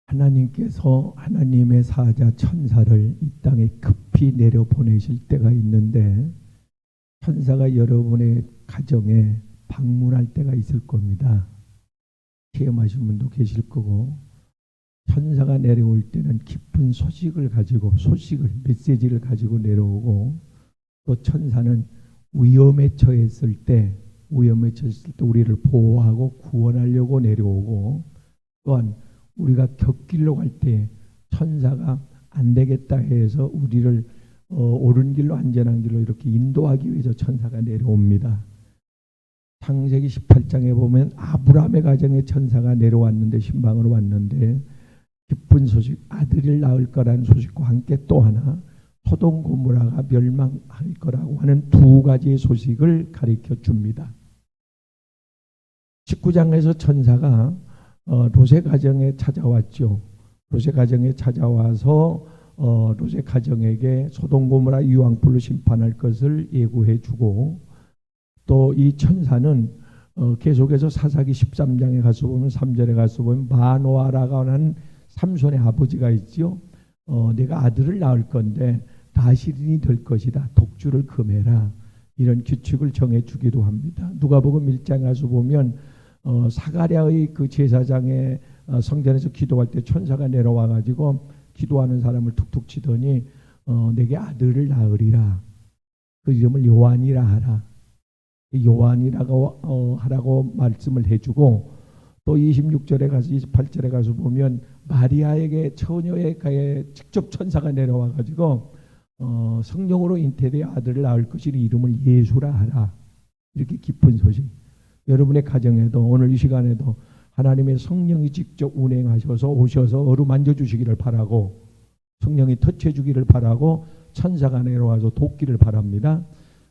하나님께서 하나님의 사자 천사를 이 땅에 급히 내려보내실 때가 있는데 천사가 여러분의 가정에 방문할 때가 있을 겁니다. 체험하신 분도 계실 거고, 천사가 내려올 때는 기쁜 소식을 가지고 메시지를 가지고 내려오고, 또 천사는 위험에 처했을 때 우리를 보호하고 구원하려고 내려오고, 또한 우리가 곁길로 갈 때 천사가 안 되겠다 해서 우리를 옳은 길로 안전한 길로 이렇게 인도하기 위해서 천사가 내려옵니다. 창세기 18장에 보면 아브라함의 가정에 천사가 내려왔는데, 신방으로 왔는데 기쁜 소식, 아들을 낳을 거라는 소식과 함께 또 하나 소돔 고모라가 멸망할 거라고 하는 두 가지의 소식을 가르쳐 줍니다. 19장에서 천사가 롯의 가정에 찾아왔죠. 롯의 가정에 찾아와서 롯의 가정에게 소돔 고모라 유황불로 심판할 것을 예고해 주고, 또 이 천사는 계속해서 사사기 13장에 가서 보면 3절에 가서 보면 마노아라고 하는 삼손의 아버지가 있죠. 내가 아들을 낳을 건데 다시린이 될 것이다. 독주를 금해라. 이런 규칙을 정해 주기도 합니다. 누가복음 1장에 가서 보면 사가랴의 그 제사장의 성전에서 기도할 때 천사가 내려와 가지고 기도하는 사람을 툭툭 치더니 내게 아들을 낳으리라. 그 이름을 요한이라 하라. 요한이라고 하라고 말씀을 해주고, 또 26절에 가서 28절에 가서 보면 마리아에게 처녀에게 직접 천사가 내려와 가지고 성령으로 잉태되어 아들을 낳을 것이니 이름을 예수라 하라. 이렇게 기쁜 소식. 여러분의 가정에도 오늘 이 시간에도 하나님의 성령이 직접 운행하셔서 오셔서 어루만져 주시기를 바라고, 성령이 터치해 주기를 바라고, 천사가 내려와서 돕기를 바랍니다.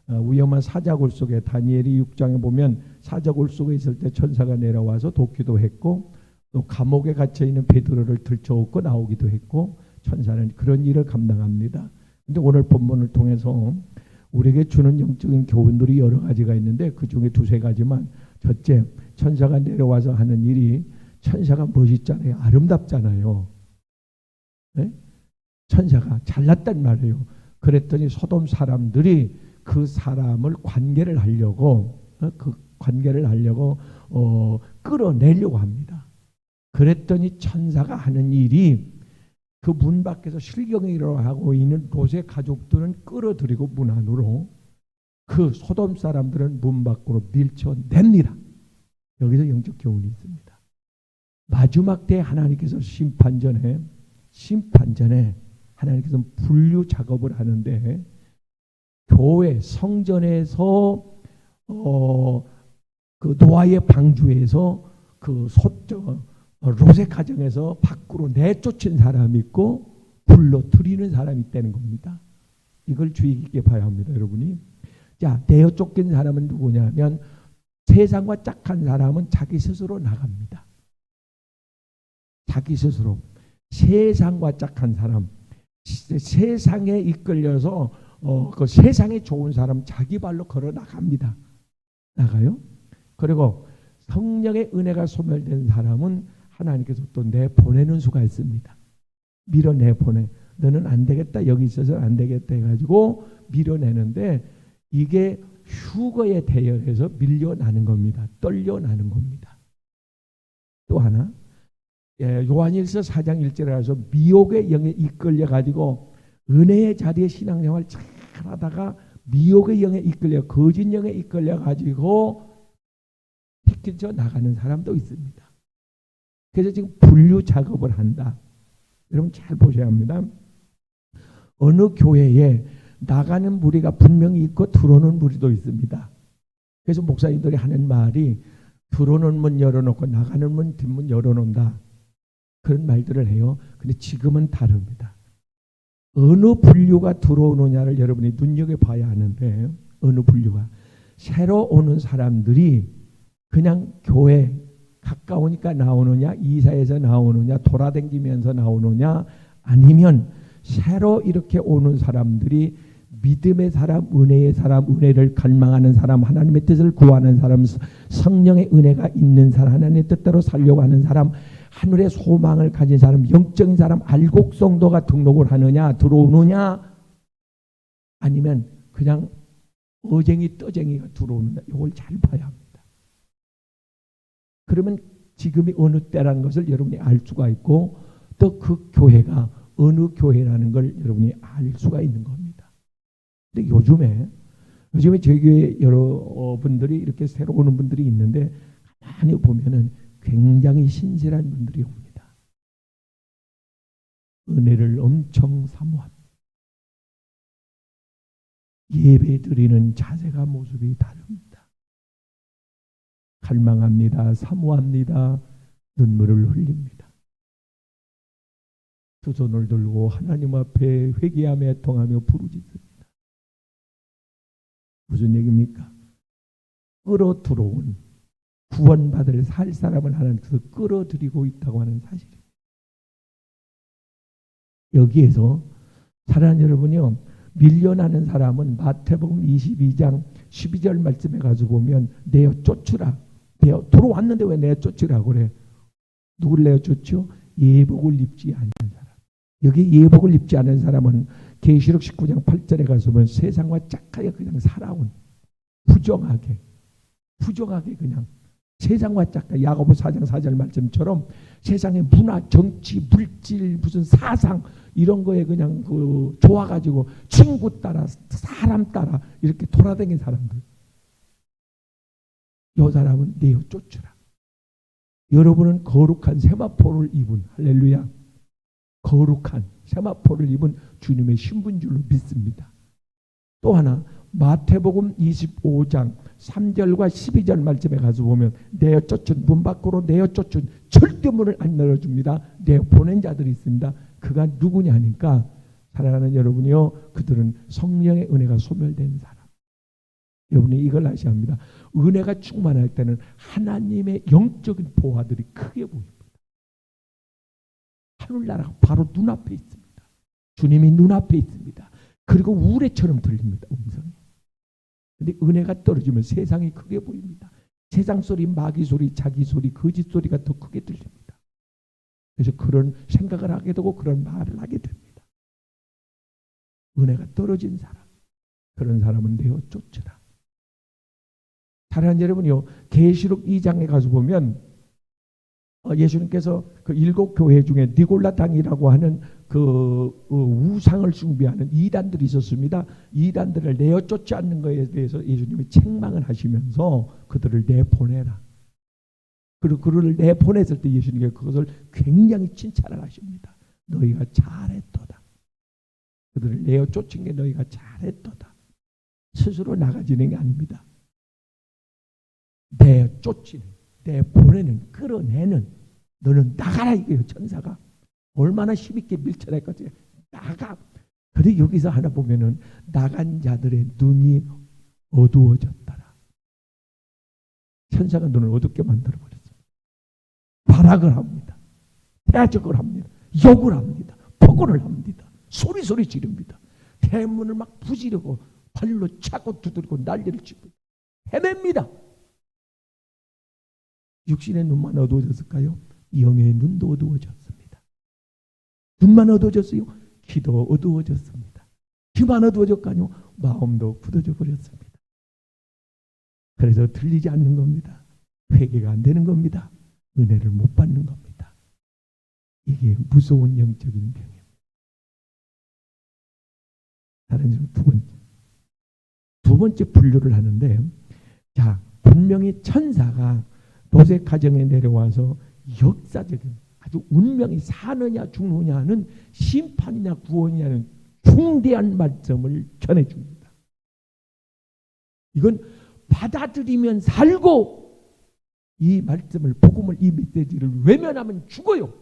위험한 사자굴 속에 다니엘이 6장에 보면 사자굴 속에 있을 때 천사가 내려와서 돕기도 했고, 또 감옥에 갇혀 있는 베드로를 들쳐업고 나오기도 했고, 천사는 그런 일을 감당합니다. 근데 오늘 본문을 통해서 우리에게 주는 영적인 교훈들이 여러 가지가 있는데 그 중에 두세 가지만, 첫째, 천사가 내려와서 하는 일이, 천사가 멋있잖아요. 아름답잖아요. 네? 천사가 잘났단 말이에요. 그랬더니 소돔 사람들이 그 사람을 관계를 하려고 끌어내려고 합니다. 그랬더니 천사가 하는 일이, 그 문 밖에서 실경이라고 하고 있는 롯의 가족들은 끌어들이고 문 안으로, 그 소돔 사람들은 문 밖으로 밀쳐냅니다. 여기서 영적 교훈이 있습니다. 마지막 때 하나님께서 심판 전에 하나님께서 분류 작업을 하는데, 교회 성전에서 그 노아의 방주에서 그 롯의 가정에서 밖으로 내쫓은 사람이 있고 불러들이는 사람이 있다는 겁니다. 이걸 주의 깊게 봐야 합니다, 여러분이. 자, 내어 쫓긴 사람은 누구냐면, 세상과 짝한 사람은 자기 스스로 나갑니다. 자기 스스로. 세상과 짝한 사람, 세상에 이끌려서 그 세상에 좋은 사람 자기 발로 걸어 나갑니다. 나가요. 그리고 성령의 은혜가 소멸된 사람은 하나님께서 또 내보내는 수가 있습니다. 밀어내보내. 너는 안 되겠다. 여기 있어서 안 되겠다 해가지고 밀어내는데, 이게 휴거에 대여해서 밀려나는 겁니다. 떨려나는 겁니다. 또 하나, 요한일서 4장 1절에 가서 미혹의 영에 이끌려가지고 은혜의 자리에 신앙생활 잘 하다가 미혹의 영에 이끌려, 거짓 영에 이끌려가지고 휘켜져 나가는 사람도 있습니다. 그래서 지금 분류 작업을 한다. 여러분 잘 보셔야 합니다. 어느 교회에 나가는 무리가 분명히 있고 들어오는 무리도 있습니다. 그래서 목사님들이 하는 말이, 들어오는 문 열어놓고 나가는 문 뒷문 열어놓는다. 그런 말들을 해요. 근데 지금은 다릅니다. 어느 분류가 들어오느냐를 여러분이 눈여겨봐야 하는데, 어느 분류가. 새로 오는 사람들이 그냥 교회 가까우니까 나오느냐, 이사에서 나오느냐, 돌아다니면서 나오느냐, 아니면 새로 이렇게 오는 사람들이 믿음의 사람, 은혜의 사람, 은혜를 갈망하는 사람, 하나님의 뜻을 구하는 사람, 성령의 은혜가 있는 사람, 하나님의 뜻대로 살려고 하는 사람, 하늘의 소망을 가진 사람, 영적인 사람, 알곡 성도가 등록을 하느냐, 들어오느냐, 아니면 그냥 어쟁이 떠쟁이가 들어오느냐, 이걸 잘 봐야 합니다. 그러면 지금이 어느 때라는 것을 여러분이 알 수가 있고, 또 그 교회가 어느 교회라는 걸 여러분이 알 수가 있는 겁니다. 근데 요즘에 저희 교회 여러분들이 이렇게 새로 오는 분들이 있는데, 가만히 보면은 굉장히 신실한 분들이 옵니다. 은혜를 엄청 사모합니다. 예배 드리는 자세가 모습이 다릅니다. 갈망합니다. 사모합니다. 눈물을 흘립니다. 두 손을 들고 하나님 앞에 회개하며 애통하며 부르짖습니다. 무슨 얘기입니까? 끌어 들어온 구원받을 살 사람을 하나님께서 끌어들이고 있다고 하는 사실입니다. 여기에서 사랑하는 여러분이요, 밀려나는 사람은 마태복음 22장 12절 말씀에 가서 보면 내어 쫓으라. 내어 들어왔는데 왜 내어 쫓으라고 그래? 누굴 내어 쫓죠? 예복을 입지 않는 사람. 여기 예복을 입지 않은 사람은 계시록 19장 8절에 가서 보면 세상과 짝하게 그냥 살아온, 부정하게 그냥 세상과 짝하게, 야고보 4장 4절 말씀처럼 세상의 문화, 정치, 물질, 무슨 사상 이런 거에 그냥 좋아가지고 친구 따라, 사람 따라 이렇게 돌아다니는 사람들, 이 사람은 내어 쫓으라. 여러분은 거룩한 세마포를 입은, 할렐루야, 거룩한 세마포를 입은 주님의 신분 줄로 믿습니다. 또 하나 마태복음 25장 3절과 12절 말씀에 가서 보면 내어 쫓은, 문 밖으로 내어 쫓은 절대 문을 안 열어줍니다. 내어 보낸 자들이 있습니다. 그가 누구냐 하니까, 사랑하는 여러분이요, 그들은 성령의 은혜가 소멸된 사람. 여러분이 이걸 아셔야 합니다. 은혜가 충만할 때는 하나님의 영적인 보화들이 크게 보입니다. 하늘나라가 바로 눈앞에 있습니다. 주님이 눈앞에 있습니다. 그리고 우레처럼 들립니다. 음성이. 근데 은혜가 떨어지면 세상이 크게 보입니다. 세상 소리, 마귀 소리, 자기 소리, 거짓 소리가 더 크게 들립니다. 그래서 그런 생각을 하게 되고 그런 말을 하게 됩니다. 은혜가 떨어진 사람, 그런 사람은 내어 쫓으라. 사랑하는 여러분이요, 계시록 2장에 가서 보면 예수님께서 그 7교회 중에 니골라당이라고 하는 그 우상을 숭배하는 이단들이 있었습니다. 이단들을 내어 쫓지 않는 것에 대해서 예수님이 책망을 하시면서 그들을 내보내라. 그리고 그들을 내보냈을 때 예수님께서 그것을 굉장히 칭찬을 하십니다. 너희가 잘했도다. 그들을 내어 쫓은 게 너희가 잘했도다. 스스로 나가지는 게 아닙니다. 내어 쫓지는, 내보내는, 끌어내는, 너는 나가라 이거예요. 천사가 얼마나 힘있게 밀쳐낼 거지. 나가. 그런데 여기서 하나 보면은 나간 자들의 눈이 어두워졌더라. 천사가 눈을 어둡게 만들어버렸습니다. 발악을 합니다. 대적을 합니다. 욕을 합니다. 폭언을 합니다. 소리 지릅니다. 대문을 막 부지르고 발로 차고 두드리고 난리를 치고 헤맵니다. 육신의 눈만 어두워졌을까요? 영의 눈도 어두워졌습니다. 눈만 어두워졌어요? 귀도 어두워졌습니다. 귀만 어두워졌까요? 마음도 굳어져 버렸습니다. 그래서 들리지 않는 겁니다. 회개가 안 되는 겁니다. 은혜를 못 받는 겁니다. 이게 무서운 영적인 병입니다. 다른 점 두 번째 분류를 하는데, 자, 분명히 천사가 롯의 가정에 내려와서 역사적인 아주 운명이 사느냐 죽느냐는, 심판이냐 구원이냐는 중대한 말씀을 전해줍니다. 이건 받아들이면 살고, 이 말씀을, 복음을, 이 메시지를 외면하면 죽어요.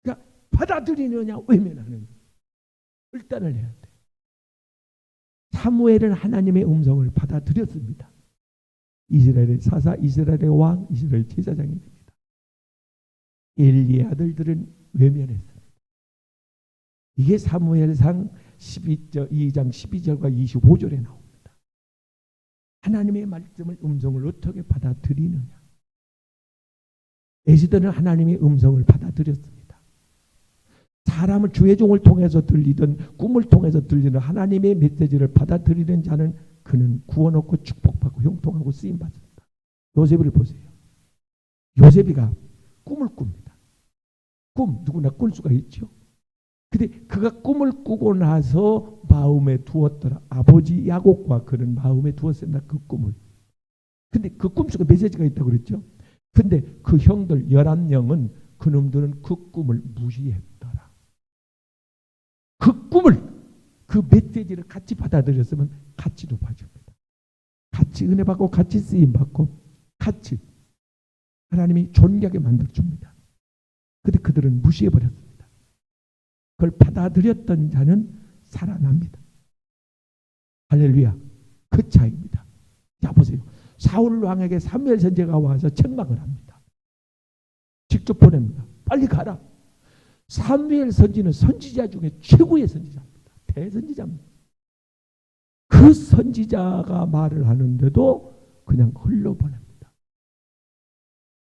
그러니까 받아들이느냐 외면하느냐 결단을 해야 돼. 사무엘은 하나님의 음성을 받아들였습니다. 이스라엘의 사사, 이스라엘의 왕, 이스라엘 제사장이 됩니다. 엘리의 아들들은 외면했습니다. 이게 사무엘상 2장 12절과 25절에 나옵니다. 하나님의 말씀을, 음성을 어떻게 받아들이느냐. 에스더는 하나님의 음성을 받아들였습니다. 사람을 주의 종을 통해서 들리든 꿈을 통해서 들리는 하나님의 메시지를 받아들이는 자는 그는 구원 얻고 축복받고 형통하고 쓰임받습니다. 요셉을 보세요. 요셉이가 꿈을 꿉니다. 꿈 누구나 꿀 수가 있죠. 근데 그가 꿈을 꾸고 나서 마음에 두었더라. 아버지 야곱과 그는 마음에 두었습니다. 그 꿈을. 근데 그 꿈속에 메시지가 있다고 그랬죠. 근데 그 형들 11명은 그놈들은 그 꿈을 무시했더라. 그 꿈을 그 메시지를 같이 받아들였으면 같이 높아집니다. 같이 은혜 받고 같이 쓰임 받고 같이 하나님이 존귀하게 만들어줍니다. 근데 그들은 무시해버렸습니다. 그걸 받아들였던 자는 살아납니다. 할렐루야. 그 차이입니다. 자 보세요. 사울 왕에게 사무엘 선지자가 와서 책망을 합니다. 직접 보냅니다. 빨리 가라. 사무엘 선지는 선지자 중에 최고의 선지자입니다. 대선지자입니다. 그 선지자가 말을 하는데도 그냥 흘러보냅니다.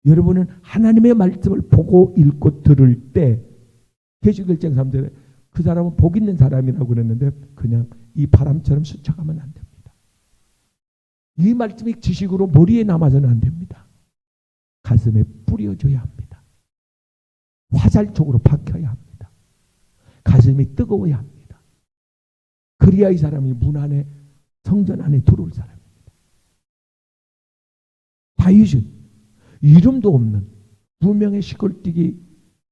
여러분은 하나님의 말씀을 보고 읽고 들을 때 계시록 1장 3절에 그 사람은 복 있는 사람이라고 그랬는데 그냥 이 바람처럼 스쳐가면 안 됩니다. 이 말씀이 지식으로 머리에 남아서는 안 됩니다. 가슴에 뿌려져야 합니다. 화살촉으로 박혀야 합니다. 가슴이 뜨거워야 합니다. 그리야 이 사람이 문 안에 성전 안에 들어올 사람입니다. 다윗은 이름도 없는 무명의 시골뛰기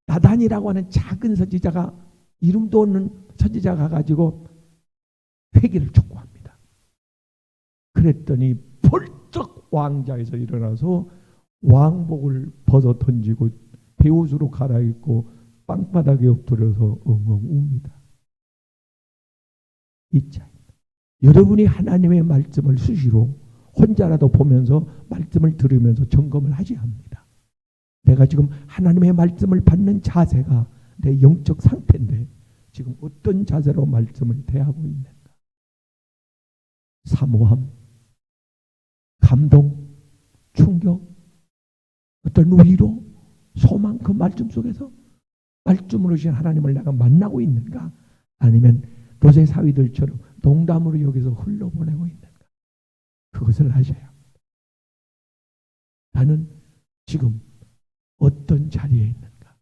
나단이라고 하는 작은 선지자가 이름도 없는 선지자가 가지고 회개를 촉구합니다. 그랬더니 벌떡 왕자에서 일어나서 왕복을 벗어 던지고 베옷으로 갈아입고 땅바닥에 엎드려서 엉엉 웁니다. 이 차이입니다. 여러분이 하나님의 말씀을 수시로 혼자라도 보면서 말씀을 들으면서 점검을 하셔야 합니다. 내가 지금 하나님의 말씀을 받는 자세가 내 영적 상태인데 지금 어떤 자세로 말씀을 대하고 있는가? 사모함, 감동, 충격, 어떤 위로, 소망 그 말씀 속에서 말씀으로 오신 하나님을 내가 만나고 있는가? 아니면 도제 사위들처럼 농담으로 여기서 흘러보내고 있는가? 그것을 하셔야 합니다. 나는 지금 어떤 자리에 있는가?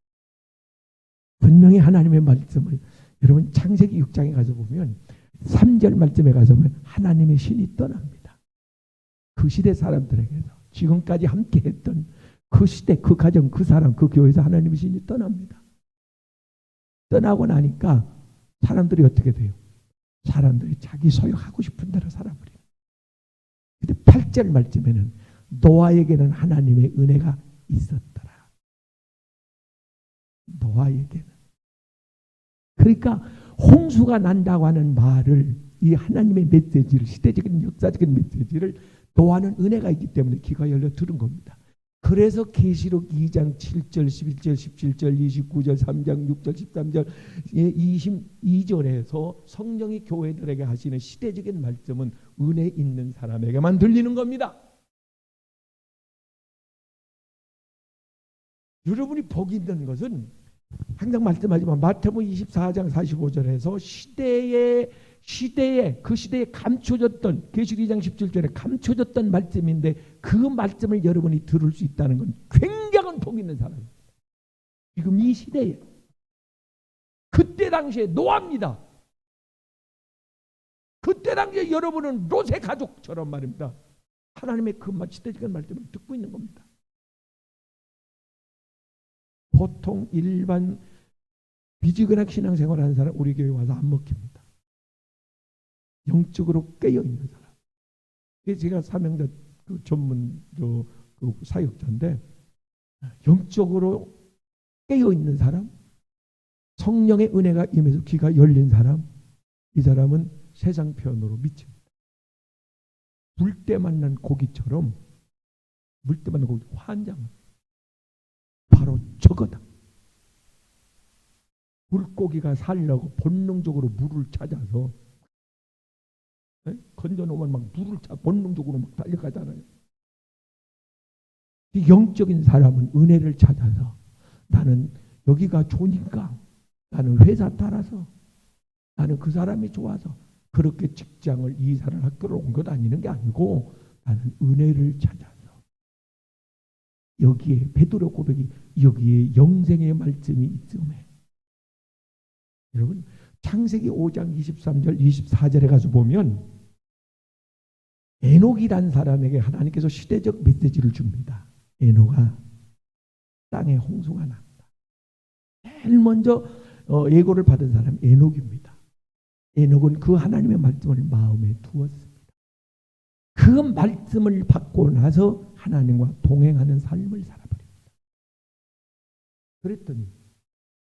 분명히 하나님의 말씀을 여러분 창세기 6장에 가서 보면 3절 말씀에 가서 보면 하나님의 신이 떠납니다. 그 시대 사람들에게서 지금까지 함께 했던 그 시대, 그 가정, 그 사람, 그 교회에서 하나님의 신이 떠납니다. 떠나고 나니까 사람들이 어떻게 돼요? 사람들이 자기 소유하고 싶은 대로 살아버려요. 근데 8절 말씀에는 노아에게는 하나님의 은혜가 있었더라. 노아에게는. 그러니까 홍수가 난다고 하는 말을 이 하나님의 메시지를 시대적인 역사적인 메시지를 노아는 은혜가 있기 때문에 귀가 열려 들은 겁니다. 그래서 계시록 2장 7절, 11절, 17절, 29절, 3장 6절, 13절, 22절에서 성령이 교회들에게 하시는 시대적인 말씀은 은혜 있는 사람에게만 들리는 겁니다. 여러분이 복 있는 것은 항상 말씀하지만 마태복음 24장 45절에서 시대에 그 시대에 감춰졌던 계시록 2장 17절에 감춰졌던 말씀인데 그 말씀을 여러분이 들을 수 있다는 건 굉장한 복 있는 사람입니다. 지금 이 시대에 그때 당시에 노아입니다. 그때 당시에 여러분은 롯의 가족처럼 말입니다. 하나님의 그 시대적인 말씀을 듣고 있는 겁니다. 보통 일반 비지근한 신앙생활하는 사람 우리 교회 와서 안 먹힙니다. 영적으로 깨어있는 사람. 제가 사명자 그 전문 그 사역자인데 영적으로 깨어있는 사람, 성령의 은혜가 임해서 귀가 열린 사람, 이 사람은 세상 편으로 미칩니다. 물때 만난 고기처럼 물때 만난 고기 환장합니다. 바로 저거다. 물고기가 살려고 본능적으로 물을 찾아서 건져놓으면 막 물을 본능적으로 막 달려가잖아요. 영적인 사람은 은혜를 찾아서 나는 여기가 좋으니까, 나는 회사 따라서, 나는 그 사람이 좋아서 그렇게 직장을 이사를 학교를 옮겨 다니는 게 아니고 나는 은혜를 찾아서, 여기에 베드로 고백이 여기에 영생의 말씀이 있음에. 여러분 창세기 5장 23절 24절에 가서 보면 에녹이란 사람에게 하나님께서 시대적 메시지를 줍니다. 에녹아, 땅에 홍수가 났다. 제일 먼저 예고를 받은 사람이 에녹입니다. 에녹은 그 하나님의 말씀을 마음에 두었습니다. 그 말씀을 받고 나서 하나님과 동행하는 삶을 살아버립니다. 그랬더니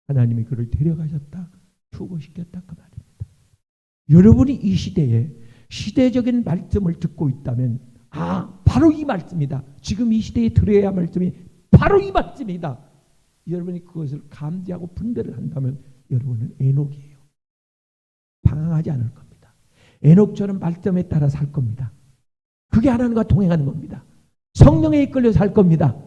하나님이 그를 데려가셨다, 추구시켰다, 그 말입니다. 여러분이 이 시대에 시대적인 말씀을 듣고 있다면, 바로 이 말씀이다, 지금 이 시대에 들어야 할 말씀이 바로 이 말씀이다, 여러분이 그것을 감지하고 분별을 한다면 여러분은 에녹이에요. 방황하지 않을 겁니다. 에녹처럼 말씀에 따라 살 겁니다. 그게 하나님과 동행하는 겁니다. 성령에 이끌려 살 겁니다.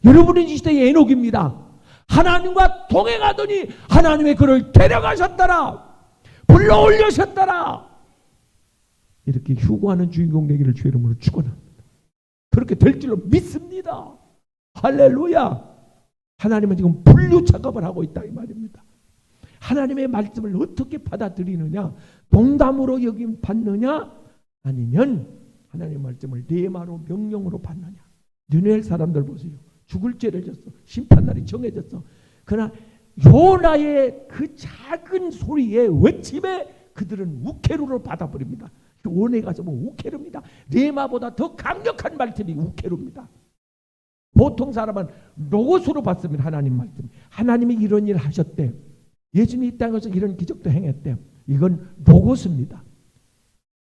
여러분은 이 시대의 에녹입니다. 하나님과 동행하더니 하나님의 그를 데려가셨더라, 불러 올리셨더라. 이렇게 휴거하는 주인공 되기를 주의 이름으로 축원합니다. 그렇게 될 줄로 믿습니다. 할렐루야. 하나님은 지금 분류 작업을 하고 있다 이 말입니다. 하나님의 말씀을 어떻게 받아들이느냐, 농담으로 여김 받느냐, 아니면 하나님의 말씀을 레마로 명령으로 받느냐. 느헤 사람들 보세요. 죽을 죄를 졌어. 심판날이 정해졌어. 그러나 요나의 그 작은 소리에 외침에 그들은 우케루를 받아버립니다. 원에 가서 뭐 우케루입니다. 레마보다 더 강력한 말씀이 우케루입니다. 보통 사람은 로고스로 받습니다. 하나님 말씀. 하나님이 이런 일을 하셨대. 예수님이 이 땅에서 이런 기적도 행했대. 이건 로고스입니다.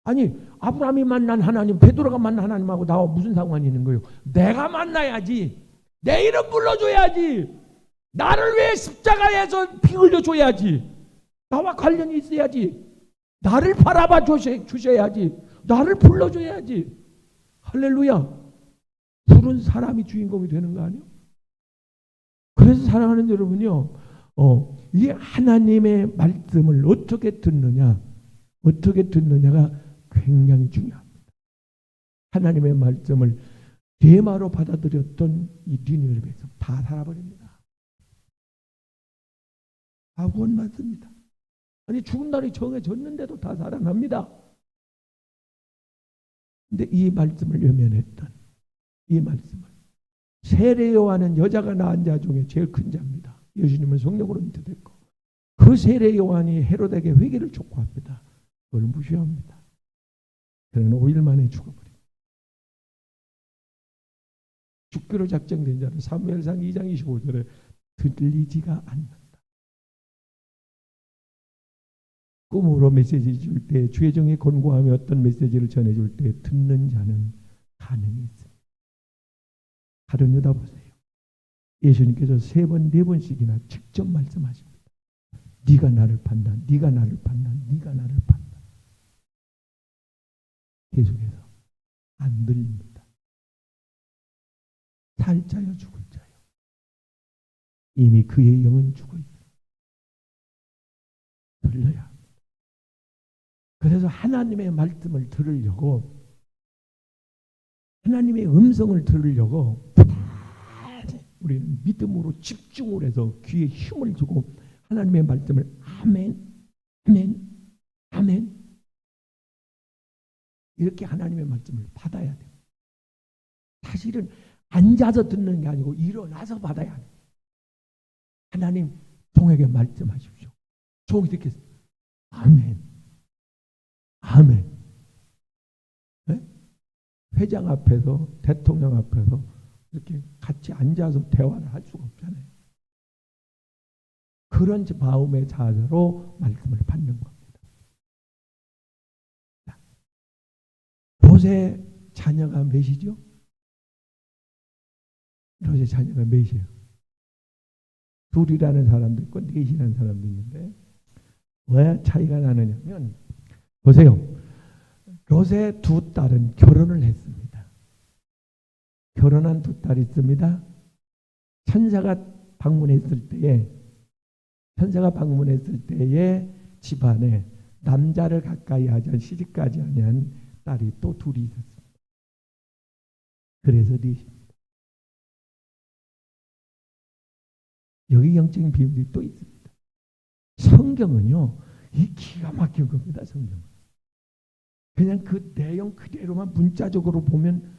아니 아브라함이 만난 하나님, 베드로가 만난 하나님하고 나와 무슨 상관이 있는 거예요? 내가 만나야지. 내 이름 불러줘야지. 나를 위해 십자가에서 피 흘려줘야지. 나와 관련이 있어야지. 나를 바라봐 주셔야지. 나를 불러줘야지. 할렐루야. 부른 사람이 주인공이 되는 거 아니에요? 그래서 사랑하는 여러분요, 이 하나님의 말씀을 어떻게 듣느냐가 굉장히 중요합니다. 하나님의 말씀을 레마로 받아들였던 이 니느웨 백성 다 살아버립니다. 다 구원 받습니다. 아니 죽은 날이 정해졌는데도 다 살아납니다. 근데 이 말씀을 외면했던, 이 말씀을, 세례 요한은 여자가 낳은 자 중에 제일 큰 자입니다. 예수님은 성령으로 잉태됐고 그 세례 요한이 헤롯에게 회개를 촉구합니다. 그걸 무시합니다. 그는 5일 만에 죽어버립니다. 죽기로 작정된 자는 사무엘상 2장 25절에 들리지가 않는다. 꿈으로 메시지 줄 때, 주의 종이 권고하며 어떤 메시지를 전해줄 때 듣는 자는 가능히 있습니다. 다른 여다 보세요. 예수님께서 3번, 4번씩이나 직접 말씀하십니다. 네가 나를 판다, 네가 나를 판다, 네가 나를 판다. 계속해서 안 들립니다. 살 자여 죽을 자여. 이미 그의 영은 죽어 있습니다. 들려야 합니다. 그래서 하나님의 말씀을 들으려고, 하나님의 음성을 들으려고 우리는 믿음으로 집중을 해서 귀에 힘을 주고 하나님의 말씀을 아멘, 아멘, 아멘, 이렇게 하나님의 말씀을 받아야 돼요. 사실은 앉아서 듣는 게 아니고 일어나서 받아야 해요. 하나님 종에게 말씀하십시오. 종이 듣겠습니다. 아멘, 아멘. 네? 회장 앞에서, 대통령 앞에서 이렇게 같이 앉아서 대화를 할 수가 없잖아요. 그런 마음의 자세로 말씀을 받는 겁니다. 롯의 자녀가 몇이죠? 롯의 자녀가 몇이에요? 둘이라는 사람도 있고 넷이라는 사람도 있는데 왜 차이가 나느냐면, 보세요. 롯의 두 딸은 결혼을 했습니다. 결혼한 두 딸이 있습니다. 천사가 방문했을 때에 집안에 남자를 가까이 하지 않은 시집가지 아니한 딸이 또 둘이 있었습니다. 그래서 넷입니다. 여기 영적인 비밀이 또 있습니다. 성경은요, 이 기가 막힌 겁니다. 성경은 그냥 그 내용 그대로만 문자적으로 보면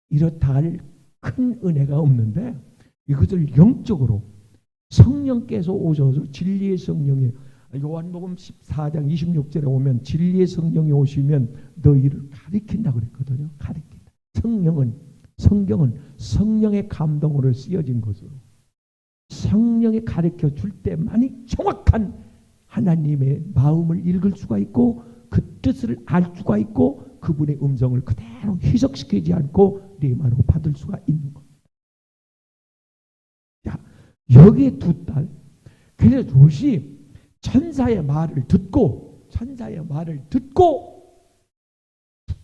이렇다 할 큰 은혜가 없는데, 이것을 영적으로 성령께서 오셔서 진리의 성령이, 요한복음 14장 26절에 오면 진리의 성령이 오시면 너희를 가리킨다고 그랬거든요. 가리킨다. 성경은 성령의 감동으로 쓰여진 것으로 성령이 가르쳐 줄 때만이 정확한 하나님의 마음을 읽을 수가 있고 그 뜻을 알 수가 있고 그분의 음성을 그대로 희석시키지 않고 리마로 받을 수가 있는 겁니다. 자, 여기에 두 딸. 그래서 롯이 천사의 말을 듣고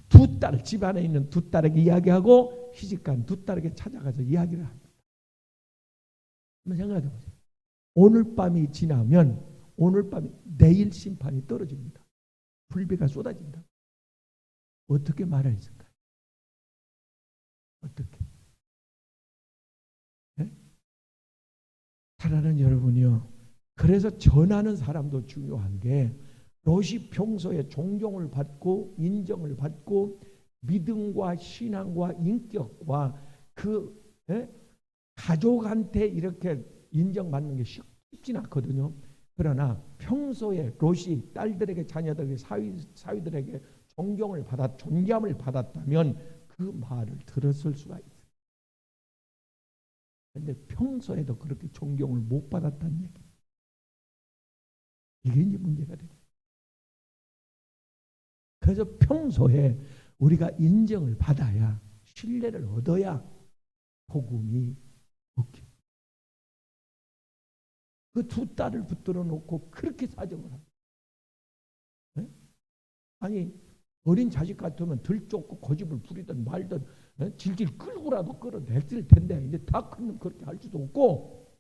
두 딸, 집안에 있는 두 딸에게 이야기하고 시집간 두 딸에게 찾아가서 이야기를 합니다. 한번 생각해 보세요. 오늘 밤이 지나면 오늘 밤이 내일 심판이 떨어집니다. 불비가 쏟아진다. 어떻게 말했을까요? 어떻게? 네? 사랑하는 여러분이요. 그래서 전하는 사람도 중요한 게 롯이 평소에 존경을 받고 인정을 받고 믿음과 신앙과 인격과 그 가족한테 이렇게 인정받는 게 쉽지는 않거든요. 그러나 평소에 롯이 딸들에게 자녀들에게 사위들에게 존경을 존경을 받았다면 그 말을 들었을 수가 있어요. 그런데 평소에도 그렇게 존경을 못 받았다는 얘기입니다. 이게 이제 문제가 되는 거예요. 그래서 평소에 우리가 인정을 받아야 신뢰를 얻어야 복음이 먹힙니다. 그 두 딸을 붙들어 놓고 그렇게 사정을 합니다. 네? 아니 어린 자식 같으면 들쫓고 고집을 부리든 말든 질질 끌고라도 끌어냈을 텐데 이제 다 큰 놈 그렇게 할 수도 없고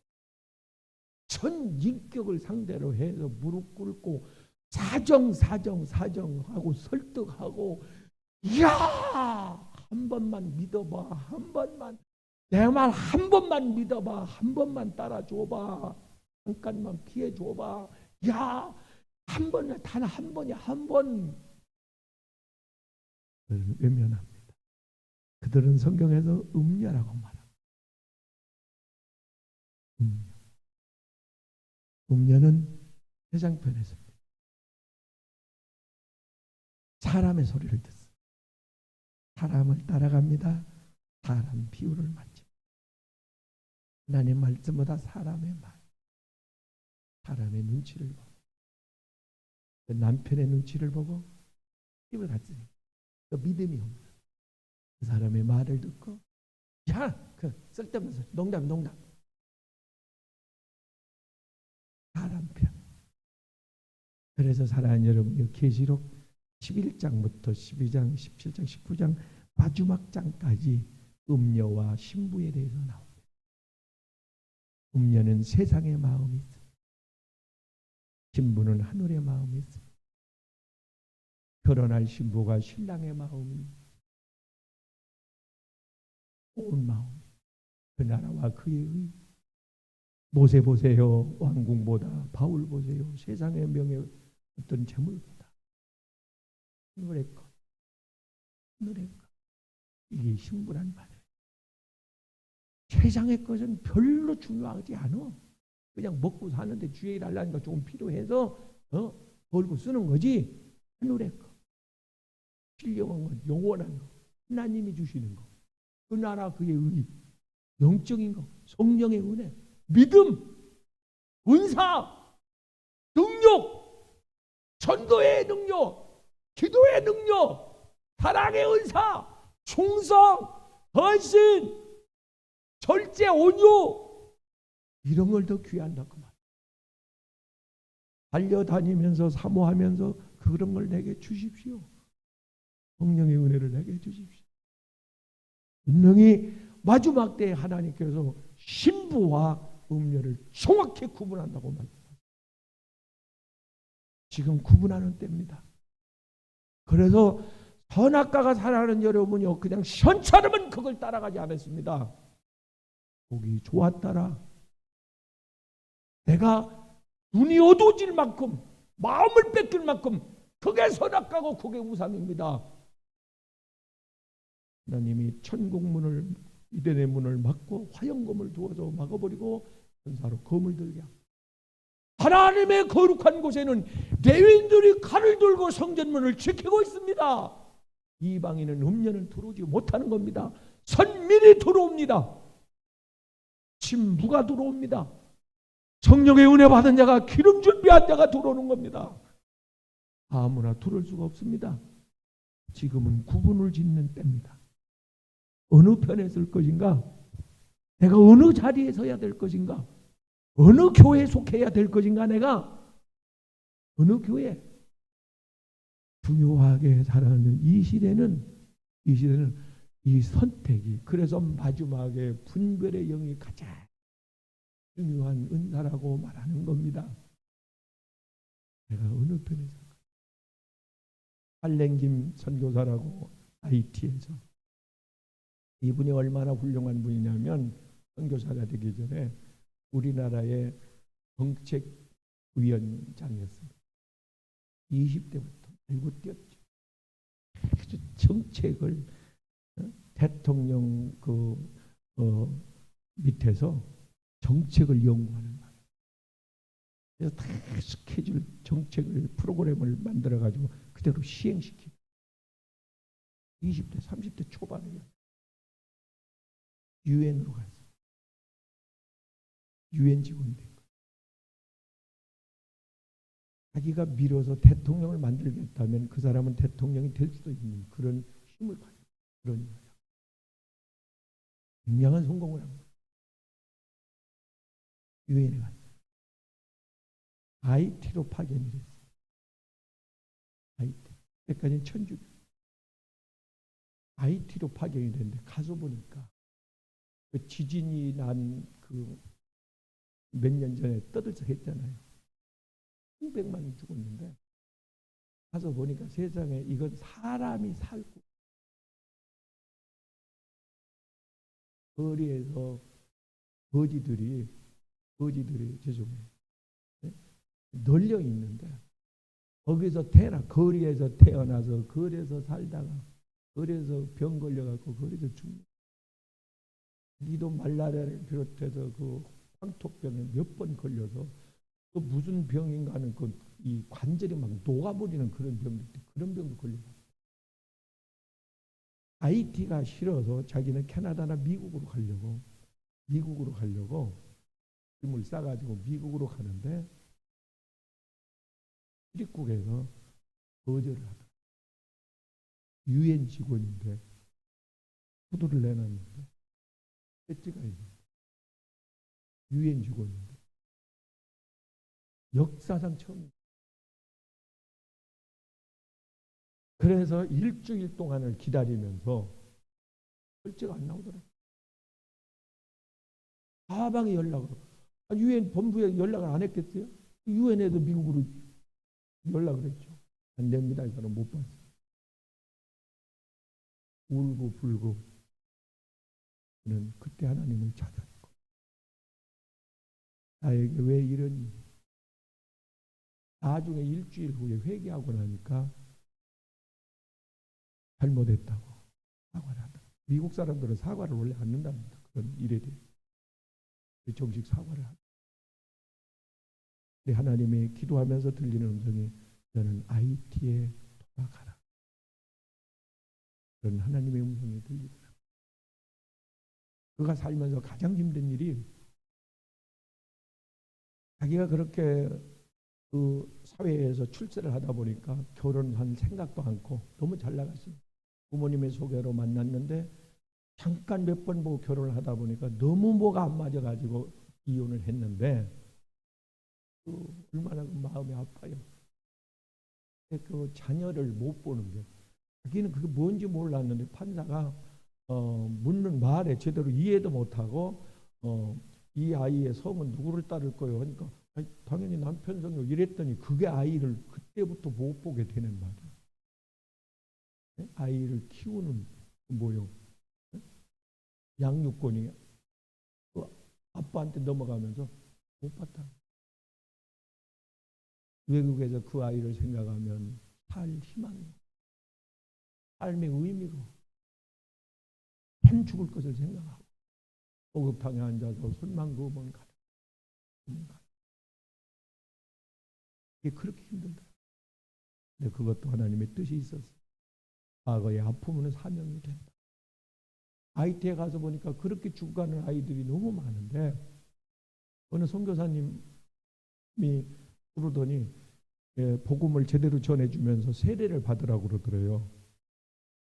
전 인격을 상대로 해서 무릎 꿇고 사정하고 설득하고 야 한 번만 믿어봐 한 번만 내 말 한 번만 믿어봐 한 번만 따라줘봐 잠깐만 기회 줘봐 야 한 번에 단 한 번이 한 번 외면합니다. 그들은 성경에서 음녀라고 말합니다. 음녀는 세상 편에서 사람의 소리를 듣습니다. 사람을 따라갑니다. 사람 비유를 맞지. 하나님 말씀보다 사람의 말, 사람의 눈치를 보고 남편의 눈치를 보고 입을 닫으니 또 믿음이 없는 그 사람의 말을 듣고 야, 그 쓸데없는 농담 사람 편. 그래서 사랑하는 여러분, 계시록 11장부터 12장, 17장, 19장 마지막 장까지 음녀와 신부에 대해서 나옵니다. 음녀는 세상의 마음이 있습니다. 신부는 하늘의 마음이 있습니다. 결혼할 신부가 신랑의 마음이 온 마음, 그 나라와 그의 의. 모세 보세요. 왕궁보다 바울 보세요. 세상의 명예 어떤 재물보다 하늘의 것. 이게 신부란 말이에요. 세상의 것은 별로 중요하지 않아. 그냥 먹고 사는데 주의 일 하려니까 조금 필요해서 벌고 쓰는 거지. 하늘의 것. 신령한 것, 영원한 것, 하나님이 주시는 것, 그 나라 그의 의, 영적인 것, 성령의 은혜, 믿음, 은사, 능력, 전도의 능력, 기도의 능력, 사랑의 은사, 충성, 헌신, 절제, 온유, 이런 걸 더 귀한다고 말이야. 달려다니면서 사모하면서 그런 걸 내게 주십시오. 성령의 은혜를 내게 주십시오. 분명히 마지막 때에 하나님께서 신부와 음녀를 정확히 구분한다고 말합니다. 지금 구분하는 때입니다. 그래서 선악과가 살아가는 여러분이요, 그냥 현처럼은 그걸 따라가지 않았습니다. 보기 좋았더라. 내가 눈이 어두워질 만큼, 마음을 뺏길 만큼 그게 선악과고 그게 우상입니다. 하나님이 천국문을, 이덴의 문을 막고 화영검을 두어서 막아버리고 천사로 검을 들게 합니다. 하나님의 거룩한 곳에는 레위인들이 칼을 들고 성전문을 지키고 있습니다. 이방인은 음녀는 들어오지 못하는 겁니다. 선민이 들어옵니다. 신부가 들어옵니다. 성령의 은혜 받은 자가, 기름 준비한 자가 들어오는 겁니다. 아무나 들어올 수가 없습니다. 지금은 구분을 짓는 때입니다. 어느 편에 설 것인가? 내가 어느 자리에 서야 될 것인가? 어느 교회에 속해야 될 것인가? 내가 어느 교회? 중요하게 살아가는 이 시대는 이 선택이, 그래서 마지막에 분별의 영이 가장 중요한 은사라고 말하는 겁니다. 내가 어느 편에 살까? 할랭김 선교사라고 IT에서, 이분이 얼마나 훌륭한 분이냐면 선교사가 되기 전에 우리나라의 정책위원장이었습니다. 20대부터 알고 뛰었죠. 그래서 정책을 대통령 밑에서 정책을 연구하는 거예요. 그래서 다 스케줄, 정책을, 프로그램을 만들어가지고 그대로 시행시키고 20대, 30대 초반에 유엔으로 갔어요. 유엔 직원이 된 거예요. 자기가 밀어서 대통령을 만들겠다면 그 사람은 대통령이 될 수도 있는 그런 힘을 가지고, 그런 여자. 굉장한 성공을 한 거예요. 유엔에 갔어요. IT로 파견이 됐어요. IT. 그때까지는 천주교. IT로 파견이 됐는데 가서 보니까 그 지진이 난 그 몇 년 전에 떠들썩했잖아요. 수백만이 죽었는데 가서 보니까 세상에 이건 사람이 살고 거리에서 거지들이 죄송해요. 널려 있는데 거기서 거리에서 태어나서 거리에서 살다가 거리에서 병 걸려갖고 거리에서 죽는. 니도 말라리아를 비롯해서 그 황토병에 몇 번 걸려서 그 무슨 병인가는 이 관절이 막 녹아버리는 그런 병도 걸려요. IT가 싫어서 자기는 캐나다나 미국으로 가려고 힘을 싸가지고 미국으로 가는데 출입국에서 거절을 하더라고요. 유엔 직원인데 호도를 내놨는데 배지가 있는데 유엔 직원인데 역사상 처음입니다. 그래서 일주일 동안을 기다리면서 결제가 안 나오더라고요. 사방에 연락으로. 유엔 본부에 연락을 안 했겠어요? 유엔에도 미국으로 연락을 했죠. 안 됩니다. 이 사람 못 봤어요. 울고 불고. 저는 그때 하나님을 찾았고, 나에게 왜 이런 일이. 나중에 일주일 후에 회개하고 나니까 잘못했다고 사과를 하더라고요. 미국 사람들은 사과를 원래 안 한답니다. 그런 일에 대해 정식 사과를 하고. 하나님이 기도하면서 들리는 음성이 너는 IT에 돌아가라. 그런 하나님의 음성이 들리더라고요. 그가 살면서 가장 힘든 일이 자기가 그렇게 그 사회에서 출세를 하다 보니까 결혼한 생각도 않고 너무 잘 나갔어요. 부모님의 소개로 만났는데 잠깐 몇 번 보고 결혼을 하다 보니까 너무 뭐가 안 맞아가지고 이혼을 했는데 얼마나 마음이 아파요. 그 자녀를 못 보는 게, 자기는 그게 뭔지 몰랐는데 판사가 묻는 말에 제대로 이해도 못하고 이 아이의 성은 누구를 따를 거예요? 하니까 아니, 당연히 남편 성요 이랬더니 그게 아이를 그때부터 못 보게 되는 말이에요. 네? 아이를 키우는 뭐요? 네? 양육권이 그 아빠한테 넘어가면서 못 봤다. 외국에서 그 아이를 생각하면 살 희망이, 삶의 의미가 한 죽을 것을 생각하고 목욕탕에 앉아서 손만 그으면 가라. 이게 그렇게 힘들다. 근데 그것도 하나님의 뜻이 있었어. 과거의 아픔은 사명이 된다. IT에 가서 보니까 그렇게 죽어가는 아이들이 너무 많은데 어느 선교사님이 부르더니 복음을 제대로 전해주면서 세례를 받으라고 그러더래요.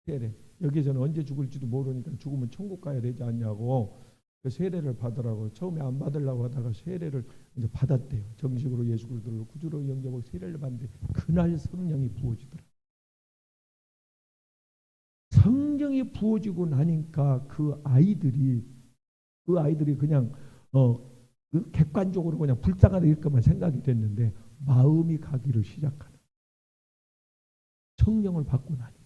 세례. 여기서는 언제 죽을지도 모르니까 죽으면 천국 가야 되지 않냐고 그 세례를 받으라고. 처음에 안 받으려고 하다가 세례를 이제 받았대요. 정식으로 예수 그리스도를 구주로 영접하고 세례를 받는데 그날 성령이 부어지더라. 성령이 부어지고 나니까 그 아이들이 그냥 그 객관적으로 그냥 불쌍하다 이렇게만 생각이 됐는데 마음이 가기를 시작하는. 성령을 받고 나니까.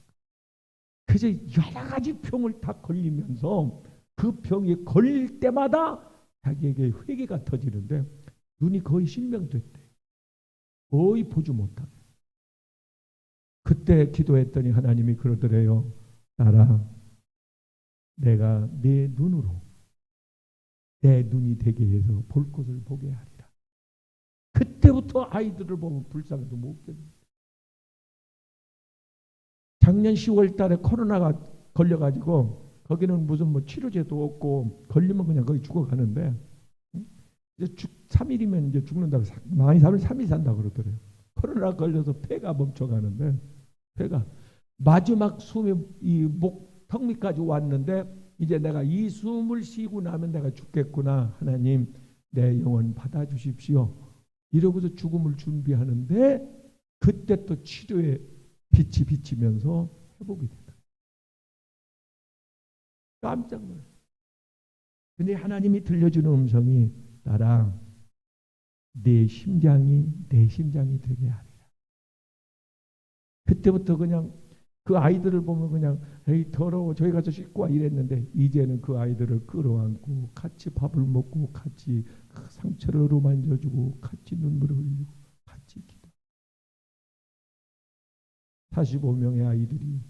그래서 여러 가지 병을 다 걸리면서 그 병이 걸릴 때마다 자기에게 회개가 터지는데 눈이 거의 실명됐대. 거의 보지 못하게. 그때 기도했더니 하나님이 그러더래요. 딸아, 내가 내 눈으로 내 눈이 되게 해서 볼 것을 보게 하리라. 그때부터 아이들을 보면 불쌍해도 못 견뎌. 작년 10월 달에 코로나가 걸려가지고 거기는 무슨 뭐 치료제도 없고 걸리면 그냥 거기 죽어가는데 이제 3일이면 이제 죽는다고 많이 살면 3일 산다고 그러더래요. 코로나 걸려서 폐가 멈춰가는데 폐가 마지막 숨이 이 목 턱 밑까지 왔는데 이제 내가 이 숨을 쉬고 나면 내가 죽겠구나. 하나님 내 영혼 받아주십시오. 이러고서 죽음을 준비하는데 그때 또 치료에 빛이 비치면서 회복이 된다. 깜짝 놀랐어요. 근데 하나님이 들려주는 음성이 딸아 내 심장이 되게 하리라. 그때부터 그냥 그 아이들을 보면 그냥 에이 더러워 저기 가서 씻고 와 이랬는데 이제는 그 아이들을 끌어안고 같이 밥을 먹고 같이 그 상처를 어루만져주고 같이 눈물을 흘리고 같이 기도. 45명의 아이들이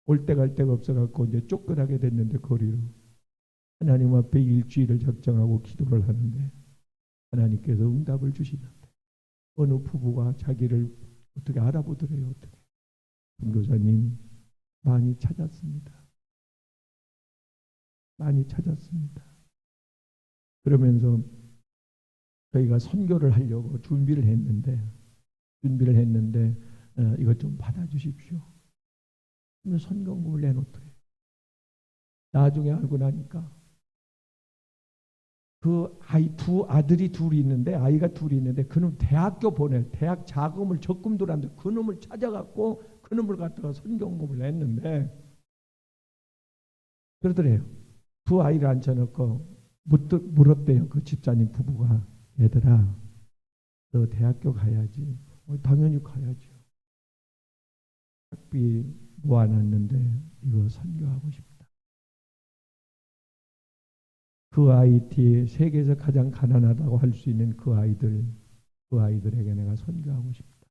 올 때 갈 데가 없어갖고 이제 쫓겨나게 됐는데 거리로 하나님 앞에 일주일을 작정하고 기도를 하는데 하나님께서 응답을 주시는데 어느 부부가 자기를 어떻게 알아보더래요. 어떻게 선교사님 많이 찾았습니다. 많이 찾았습니다. 그러면서 저희가 선교를 하려고 준비를 했는데 이것 좀 받아주십시오. 그러면 선교금을 내놓더래요. 나중에 알고 나니까 그 아이 두 아들이 둘이 있는데 아이가 둘이 있는데 그놈 대학교 보낼 대학 자금을 적금도 안 돼. 그놈을 찾아갖고 그놈을 갖다가 선교금을 냈는데 그러더래요. 두 아이를 앉혀놓고 물었대요. 그 집사님 부부가 얘들아 너 대학교 가야지. 당연히 가야죠. 학비 모아놨는데 이거 선교하고 싶다. 그 IT 세계에서 가장 가난하다고 할 수 있는 그 아이들에게 내가 선교하고 싶다.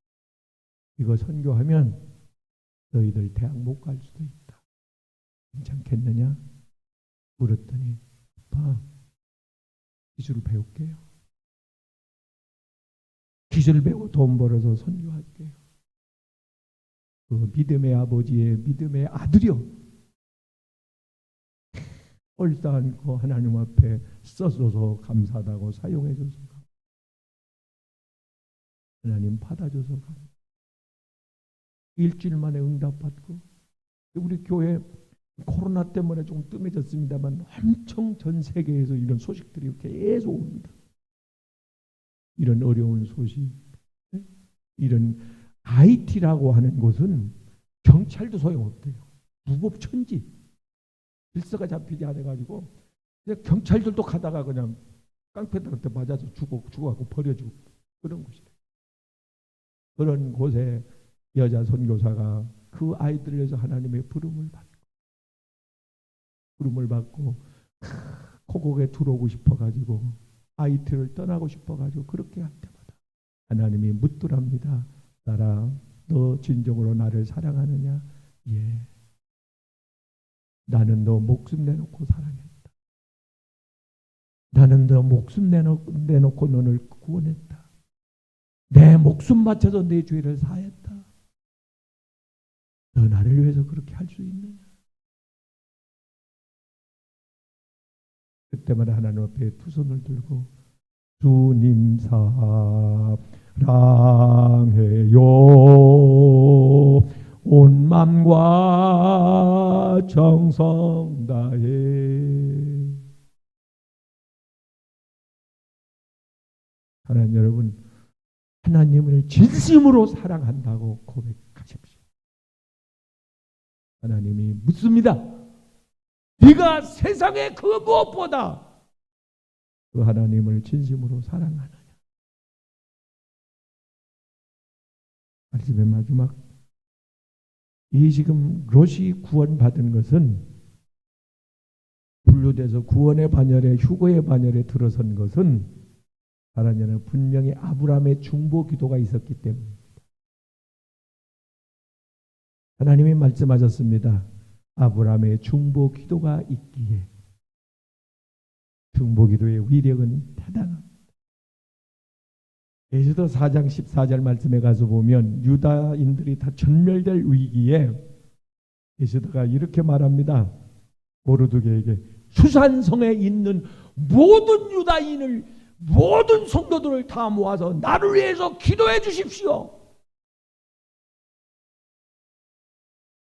이거 선교하면 너희들 대학 못 갈 수도 있다. 괜찮겠느냐? 물었더니 아빠 기술을 배울게요. 기술 배우고 돈 벌어서 선교할게요. 그 믿음의 아버지의 믿음의 아들이요. 옳다않고 하나님 앞에 써줘서 감사하다고 사용해줘서 하나님 받아줘서 감사합니다. 일주일 만에 응답받고 우리 교회 코로나 때문에 좀 뜸해졌습니다만 엄청 전 세계에서 이런 소식들이 계속 옵니다. 이런 어려운 소식, 이런 IT라고 하는 곳은 경찰도 소용없대요. 무법천지. 질서가 잡히지 않아가지고 경찰들도 가다가 그냥 깡패들한테 맞아서 죽어가고 버려지고 그런 곳이래. 그런 곳에 여자 선교사가 그 아이들을 위해서 하나님의 부름을 받고 고국에 들어오고 싶어가지고 아이티를 떠나고 싶어가지고 그렇게 할 때마다 하나님이 묻더랍니다. 나라, 너 진정으로 나를 사랑하느냐? 예. 나는 너 목숨 내놓고 사랑했다. 나는 너 목숨 내놓고 너를 구원했다. 내 목숨 바쳐서 내 죄를 사했다. 너 나를 위해서 그렇게 할 수 있느냐? 그때마다 하나님 앞에 두 손을 들고 주님 사랑해요. 온 맘과 정성 다해. 하나님 여러분, 하나님을 진심으로 사랑한다고 고백하십시오. 하나님이 묻습니다. 네가 세상의 그 무엇보다 그 하나님을 진심으로 사랑하느냐? 말씀의 마지막, 이 지금 롯이 구원받은 것은 분류돼서 구원의 반열에 휴거의 반열에 들어선 것은 하나님은 분명히 아브라함의 중보 기도가 있었기 때문입니다. 하나님이 말씀하셨습니다. 아브라함의 중보 기도가 있기에. 중보 기도의 위력은 대단합니다. 에스더 4장 14절 말씀에 가서 보면 유다인들이 다 전멸될 위기에 에스더가 이렇게 말합니다. 모르드게에게 수산성에 있는 모든 유다인을, 모든 성도들을 다 모아서 나를 위해서 기도해 주십시오.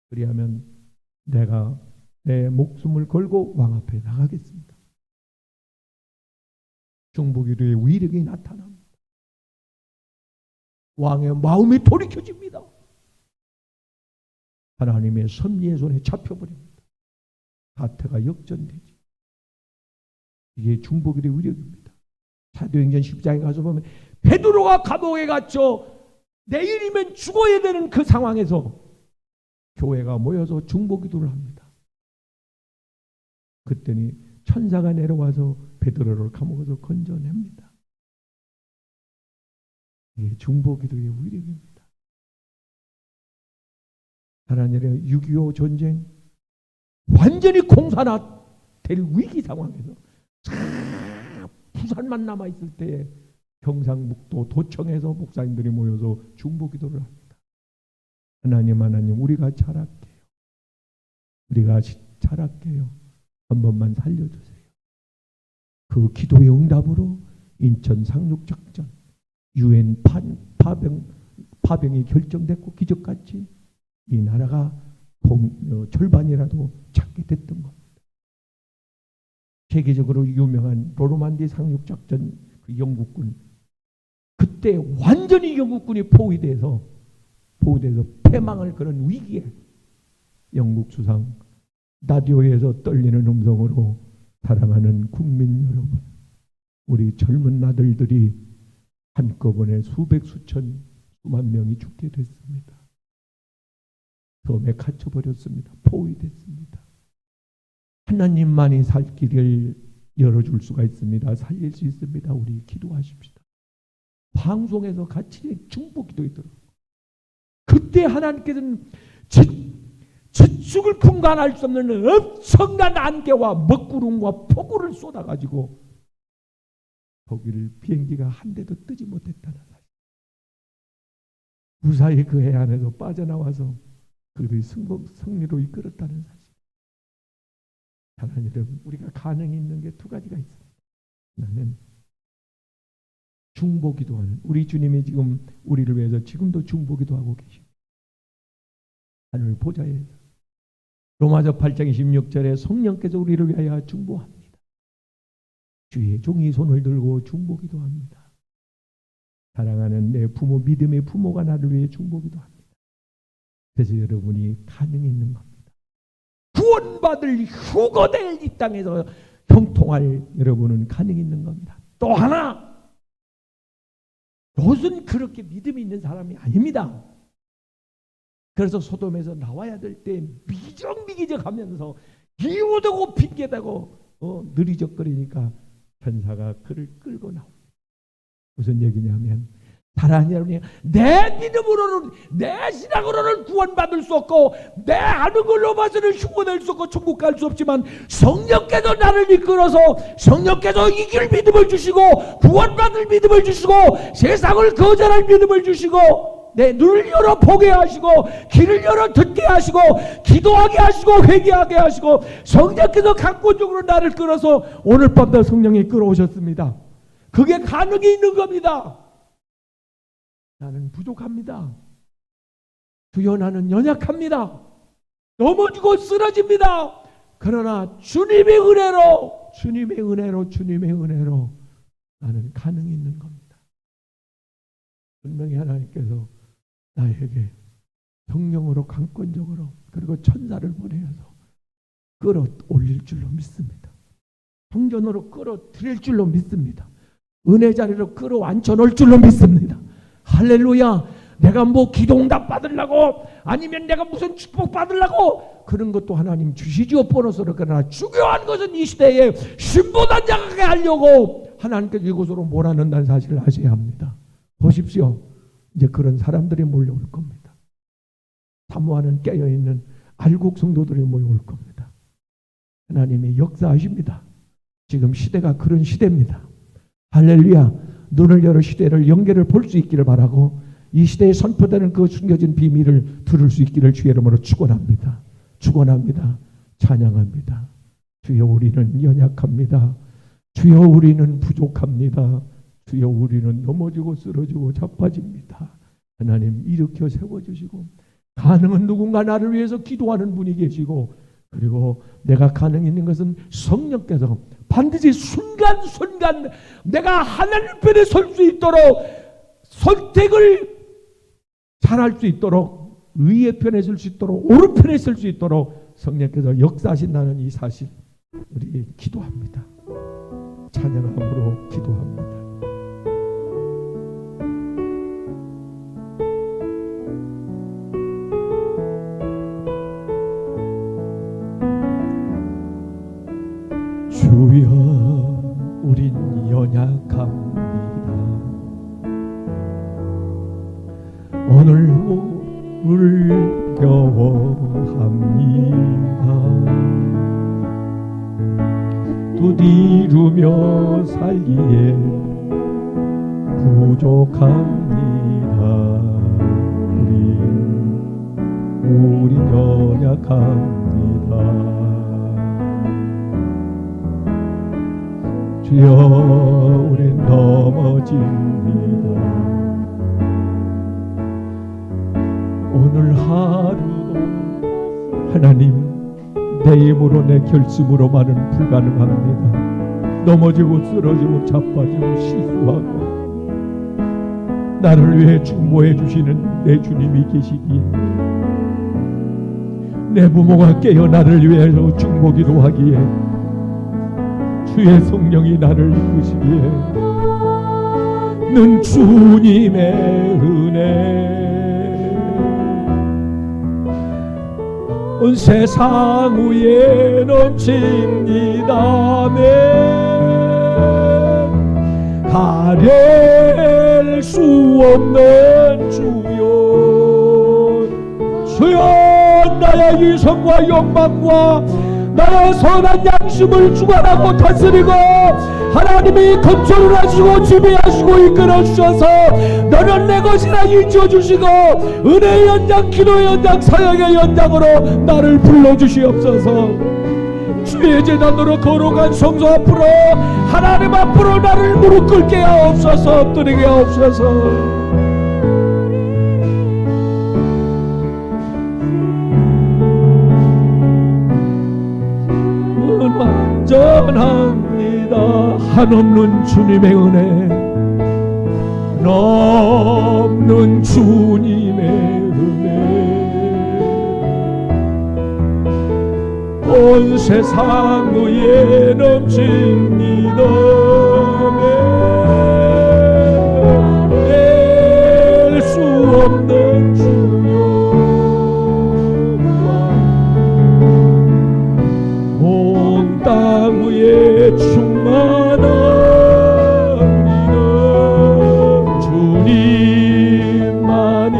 그리하면 내가 내 목숨을 걸고 왕 앞에 나가겠습니다. 중보기도의 위력이 나타납니다. 왕의 마음이 돌이켜집니다. 하나님의 섭리의 손에 잡혀버립니다. 사태가 역전되지. 이게 중보기도의 위력입니다. 사도행전 10장에 가서 보면 베드로가 감옥에 갇혀 내일이면 죽어야 되는 그 상황에서 교회가 모여서 중보기도를 합니다. 그때니 천사가 내려와서 베드로를 감옥에서 건져냅니다. 이게 중보기도의 위력입니다. 하나님의 6.25 전쟁 완전히 공산화 될 위기 상황에서 부산만 남아있을 때에 경상북도 도청에서 목사님들이 모여서 중보기도를 합니다. 하나님 우리가 잘할게요. 우리가 잘할게요. 한 번만 살려주세요. 그 기도의 응답으로 인천 상륙작전 UN 파병이 결정됐고 기적같이 이 나라가 절반이라도 찾게 됐던 겁니다. 세계적으로 유명한 노르만디 상륙작전 그 영국군, 그때 완전히 영국군이 포위돼서 패망을 그런 위기에 영국 수상 라디오에서 떨리는 음성으로 사랑하는 국민 여러분, 우리 젊은 아들들이 한꺼번에 수만 명이 죽게 됐습니다. 섬에 갇혀버렸습니다. 포위됐습니다. 하나님만이 살 길을 열어줄 수가 있습니다. 살릴 수 있습니다. 우리 기도하십시다. 방송에서 같이 중보기도에 들어. 그때 하나님께서는 지축을 분간할 수 없는 엄청난 안개와 먹구름과 폭우를 쏟아가지고 거기를 비행기가 한 대도 뜨지 못했다는 사실. 무사히 그 해안에서 빠져나와서 그들이 승리로 이끌었다는 사실. 하나님 여러분, 우리가 가능이 있는 게 두 가지가 있습니다. 하나는 중보기도하는, 우리 주님이 지금 우리를 위해서 지금도 중보기도하고 계십니다. 하늘 보좌에서 로마서 8장 26절에 성령께서 우리를 위하여 중보합니다. 주의 종이 손을 들고 중보기도합니다. 사랑하는 내 부모, 믿음의 부모가 나를 위해 중보기도합니다. 그래서 여러분이 가능이 있는 겁니다. 구원받을 휴거될 이 땅에서 형통할 여러분은 가능이 있는 겁니다. 또 하나, 롯은 그렇게 믿음이 있는 사람이 아닙니다. 그래서 소돔에서 나와야 될 때 미적미기적 하면서 이유되고 핑계대고 느리적거리니까 천사가 그를 끌고 나옵니다. 무슨 얘기냐면, 사랑하는 여러분이 내 믿음으로는, 내 신앙으로는 구원받을 수 없고 내 하는 걸로 봐서는 휴거될 수 없고 천국 갈 수 없지만 성령께서 나를 이끌어서 성령께서 이길 믿음을 주시고 구원받을 믿음을 주시고 세상을 거절할 믿음을 주시고 내 눈을 열어 보게 하시고 귀를 열어 듣게 하시고 기도하게 하시고 회개하게 하시고 성령께서 강권적으로 나를 끌어서 오늘 밤도 성령이 끌어오셨습니다. 그게 가능이 있는 겁니다. 나는 부족합니다. 주여, 나는 연약합니다. 넘어지고 쓰러집니다. 그러나 주님의 은혜로 나는 가능이 있는 겁니다. 분명히 하나님께서 나에게 성령으로 강권적으로 그리고 천사를 보내어서 끌어올릴 줄로 믿습니다. 성전으로 끌어들일 줄로 믿습니다. 은혜 자리로 끌어앉혀 놓을 줄로 믿습니다. 할렐루야. 내가 뭐 기도응답 받으려고 아니면 내가 무슨 축복 받으려고 그런 것도 하나님 주시지요, 보너스로. 그러나 중요한 것은 이 시대에 신보단장하게 하려고 하나님께서 이곳으로 몰아넣는다는 사실을 아셔야 합니다. 보십시오. 이제 그런 사람들이 몰려올 겁니다. 사모하는 깨어있는 알곡 성도들이 몰려올 겁니다. 하나님이 역사하십니다. 지금 시대가 그런 시대입니다. 할렐루야. 눈을 열어 시대를 연계를 볼 수 있기를 바라고 이 시대에 선포되는 그 숨겨진 비밀을 들을 수 있기를 주의 이름으로 축원합니다. 축원합니다. 찬양합니다. 주여, 우리는 연약합니다. 주여, 우리는 부족합니다. 주여, 우리는 넘어지고 쓰러지고 자빠집니다. 하나님 일으켜 세워주시고 가능한 누군가 나를 위해서 기도하는 분이 계시고 그리고 내가 가능 있는 것은 성령께서 반드시 순간순간 내가 하나님 편에 설 수 있도록 선택을 잘할 수 있도록 의의 편에 설 수 있도록 옳은 편에 설 수 있도록 성령께서 역사하신다는 이 사실 우리 기도합니다. 찬양함으로 기도합니다. 주여, 우린 연약합니다. 오늘도 울겨워합니다. 두드리며 살기에 부족합니다. 우린 연약합니다. 주여, 우린 넘어집니다. 오늘 하루도 하나님 내 힘으로 내 결심으로만은 불가능합니다. 넘어지고 쓰러지고 자빠지고 실수하고 나를 위해 중보해 주시는 내 주님이 계시기에 내 부모가 깨어 나를 위해서 중보기도 하기에 주의 성령이 나를 이끄시기에 는 주님의 은혜 온 세상 위에 넘칩니다. 가릴 수 없는 주여, 주여, 나의 이성과 욕망과 나의 선한 양심을 주관하고 다스리고 하나님이 컨트롤 하시고 지배하시고 이끌어 주셔서 너는 내 것이라 인쳐 주시고 은혜의 연장, 기도의 연장, 사역의 연장으로 나를 불러주시옵소서. 주의 제단으로 거룩한 성소 앞으로 하나님 앞으로 나를 무릎 꿇게 하옵소서. 엎드리게 하옵소서. 완전합니다. 한없는 주님의 은혜, 넘는 주님의 은혜, 오 온 세상 의에 넘칩니다. 낼 수 없는 주여, 온 땅 위에 충만합니다. 주님만이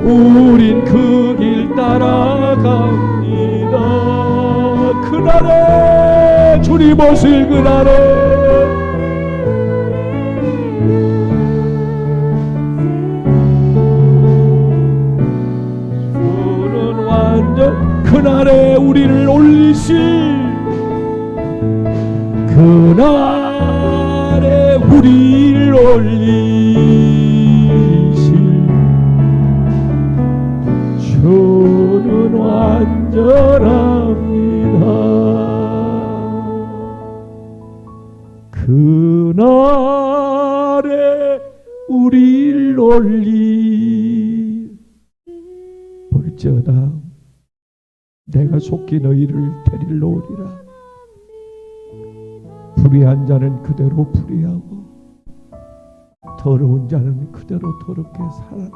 우린 그 길 따라갑니다. 그날에 주님 오실 그날에 주는 완전 그날에 우리를 올리실 그날에 우리를 주는 완전합니다. 그날에 우리를 볼지어다 내가 속히 너희를 데리러 오리라. 불의한 자는 그대로 불의하고 더러운 자는 그대로 더럽게 살아라.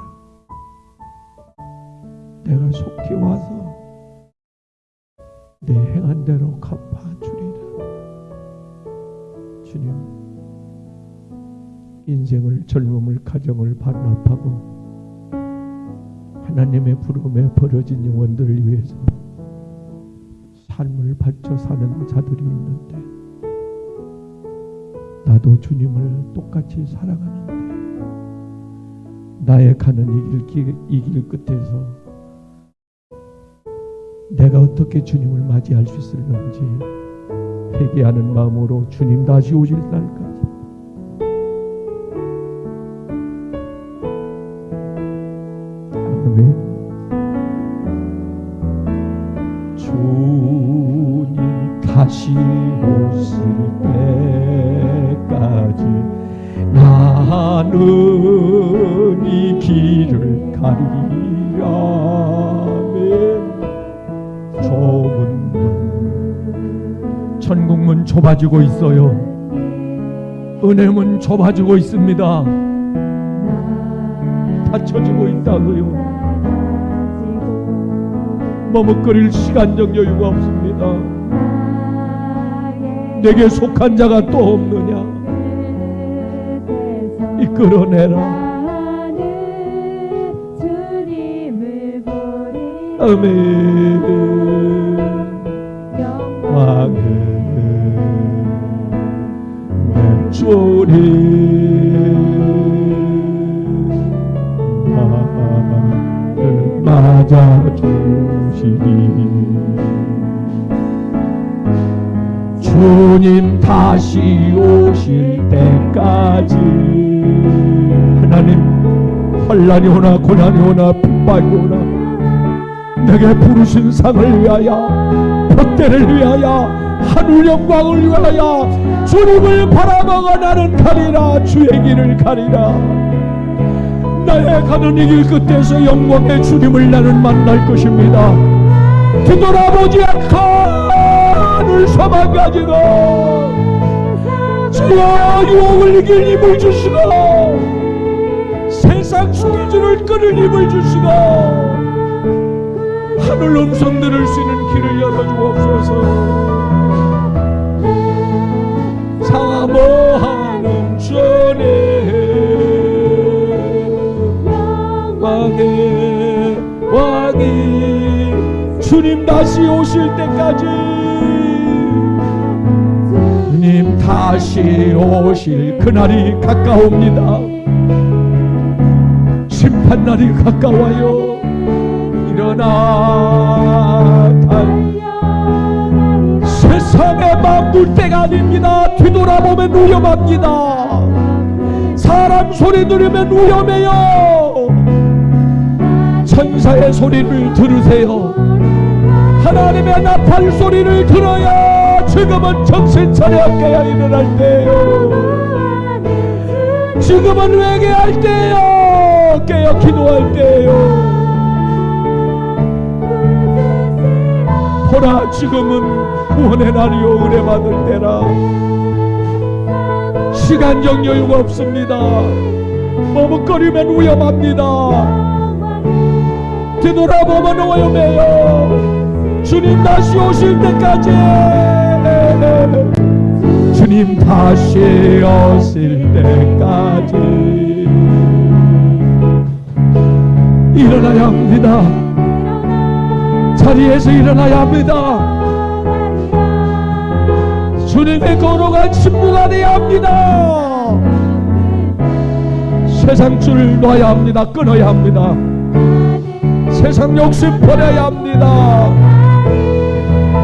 내가 속히 와서 내 행한 대로 갚아주리라. 주님, 인생을, 젊음을, 가정을 반납하고 하나님의 부름에 벌어진 영혼들을 위해서 삶을 바쳐 사는 자들이 있는데 나도 주님을 똑같이 사랑하는데 나의 가는 이 길 끝에서 내가 어떻게 주님을 맞이할 수 있을는지 회개하는 마음으로 주님 다시 오실 날까지 아멘. 주님 다시 오실 때까지 나는 이 길을 가리라. 좁은 문, 천국문 좁아지고 있어요. 은혜문 좁아지고 있습니다. 닫혀지고 있다고요. 머뭇거릴 시간적 여유가 없습니다. 내게 속한 자가 또 없느냐. 이끌어내라. 아멘. 왕의 왼쪽에 나를 맞아주시니 주님 다시 오실 때까지 하나님 환난이 오나 고난이 오나 핍박이 오나 내게 부르신 상을 위하여 복대를 위하여 하늘 영광을 위하여 주님을 바라보고 나는 가리라. 주의 길을 가리라. 나의 가는 이 길 끝에서 영광의 주님을 나는 만날 것입니다. 뒤돌아보지 않고 하늘 소망 가지고 주여 유혹을 이길 힘을 주시고 세상 수기주를 끊을 힘을 주시고 하늘 음성 들을 수 있는 길을 열어주옵소서. 사모하는 주님 왕이 주님 다시 오실 때까지 주님 다시 오실 그날이 가까웁니다. 심판날이 가까워요. 일어나 세상에 맘둘 때가 아닙니다. 뒤돌아보면 위험합니다. 사람 소리 들으면 위험해요. 천사의 소리를 들으세요. 하나님의 나팔 소리를 들어야 지금은 정신 차려 깨야 일어날 때예요. 지금은 회개할 때예요. 깨어 기도할 때예요. 보라 지금은 구원의 날이요 은혜 받을 때라. 시간적 여유가 없습니다. 머뭇거리면 위험합니다. 뒤돌아보면 위험해요. 주님 다시 오실 때까지, 주님 다시 오실 때까지 일어나야 합니다. 자리에서 일어나야 합니다. 주님의 거룩한 신부가 되어야 합니다. 세상 줄 놔야 합니다. 끊어야 합니다. 세상 욕심 버려야 합니다.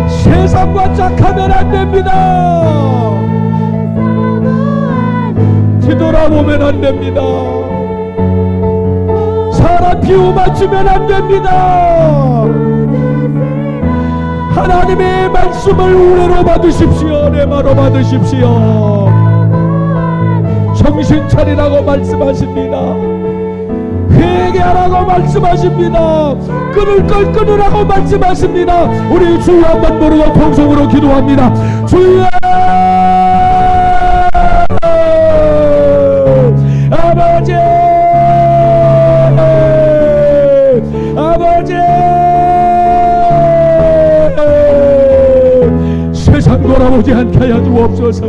세상과 짝하면 안 됩니다. 뒤돌아보면 안 됩니다. 사람 비유 맞추면 안 됩니다. 하나님의 말씀을 우레로 받으십시오. 레마로 받으십시오. 정신 차리라고 말씀하십니다. 회개하라고 말씀하십니다. 끊을 걸 끊으라고 말씀하십니다. 우리 주여 한번 부르고 통성으로 기도합니다. 주여 아버지, 아버지, 세상 돌아보지 않게 하여 주옵소서.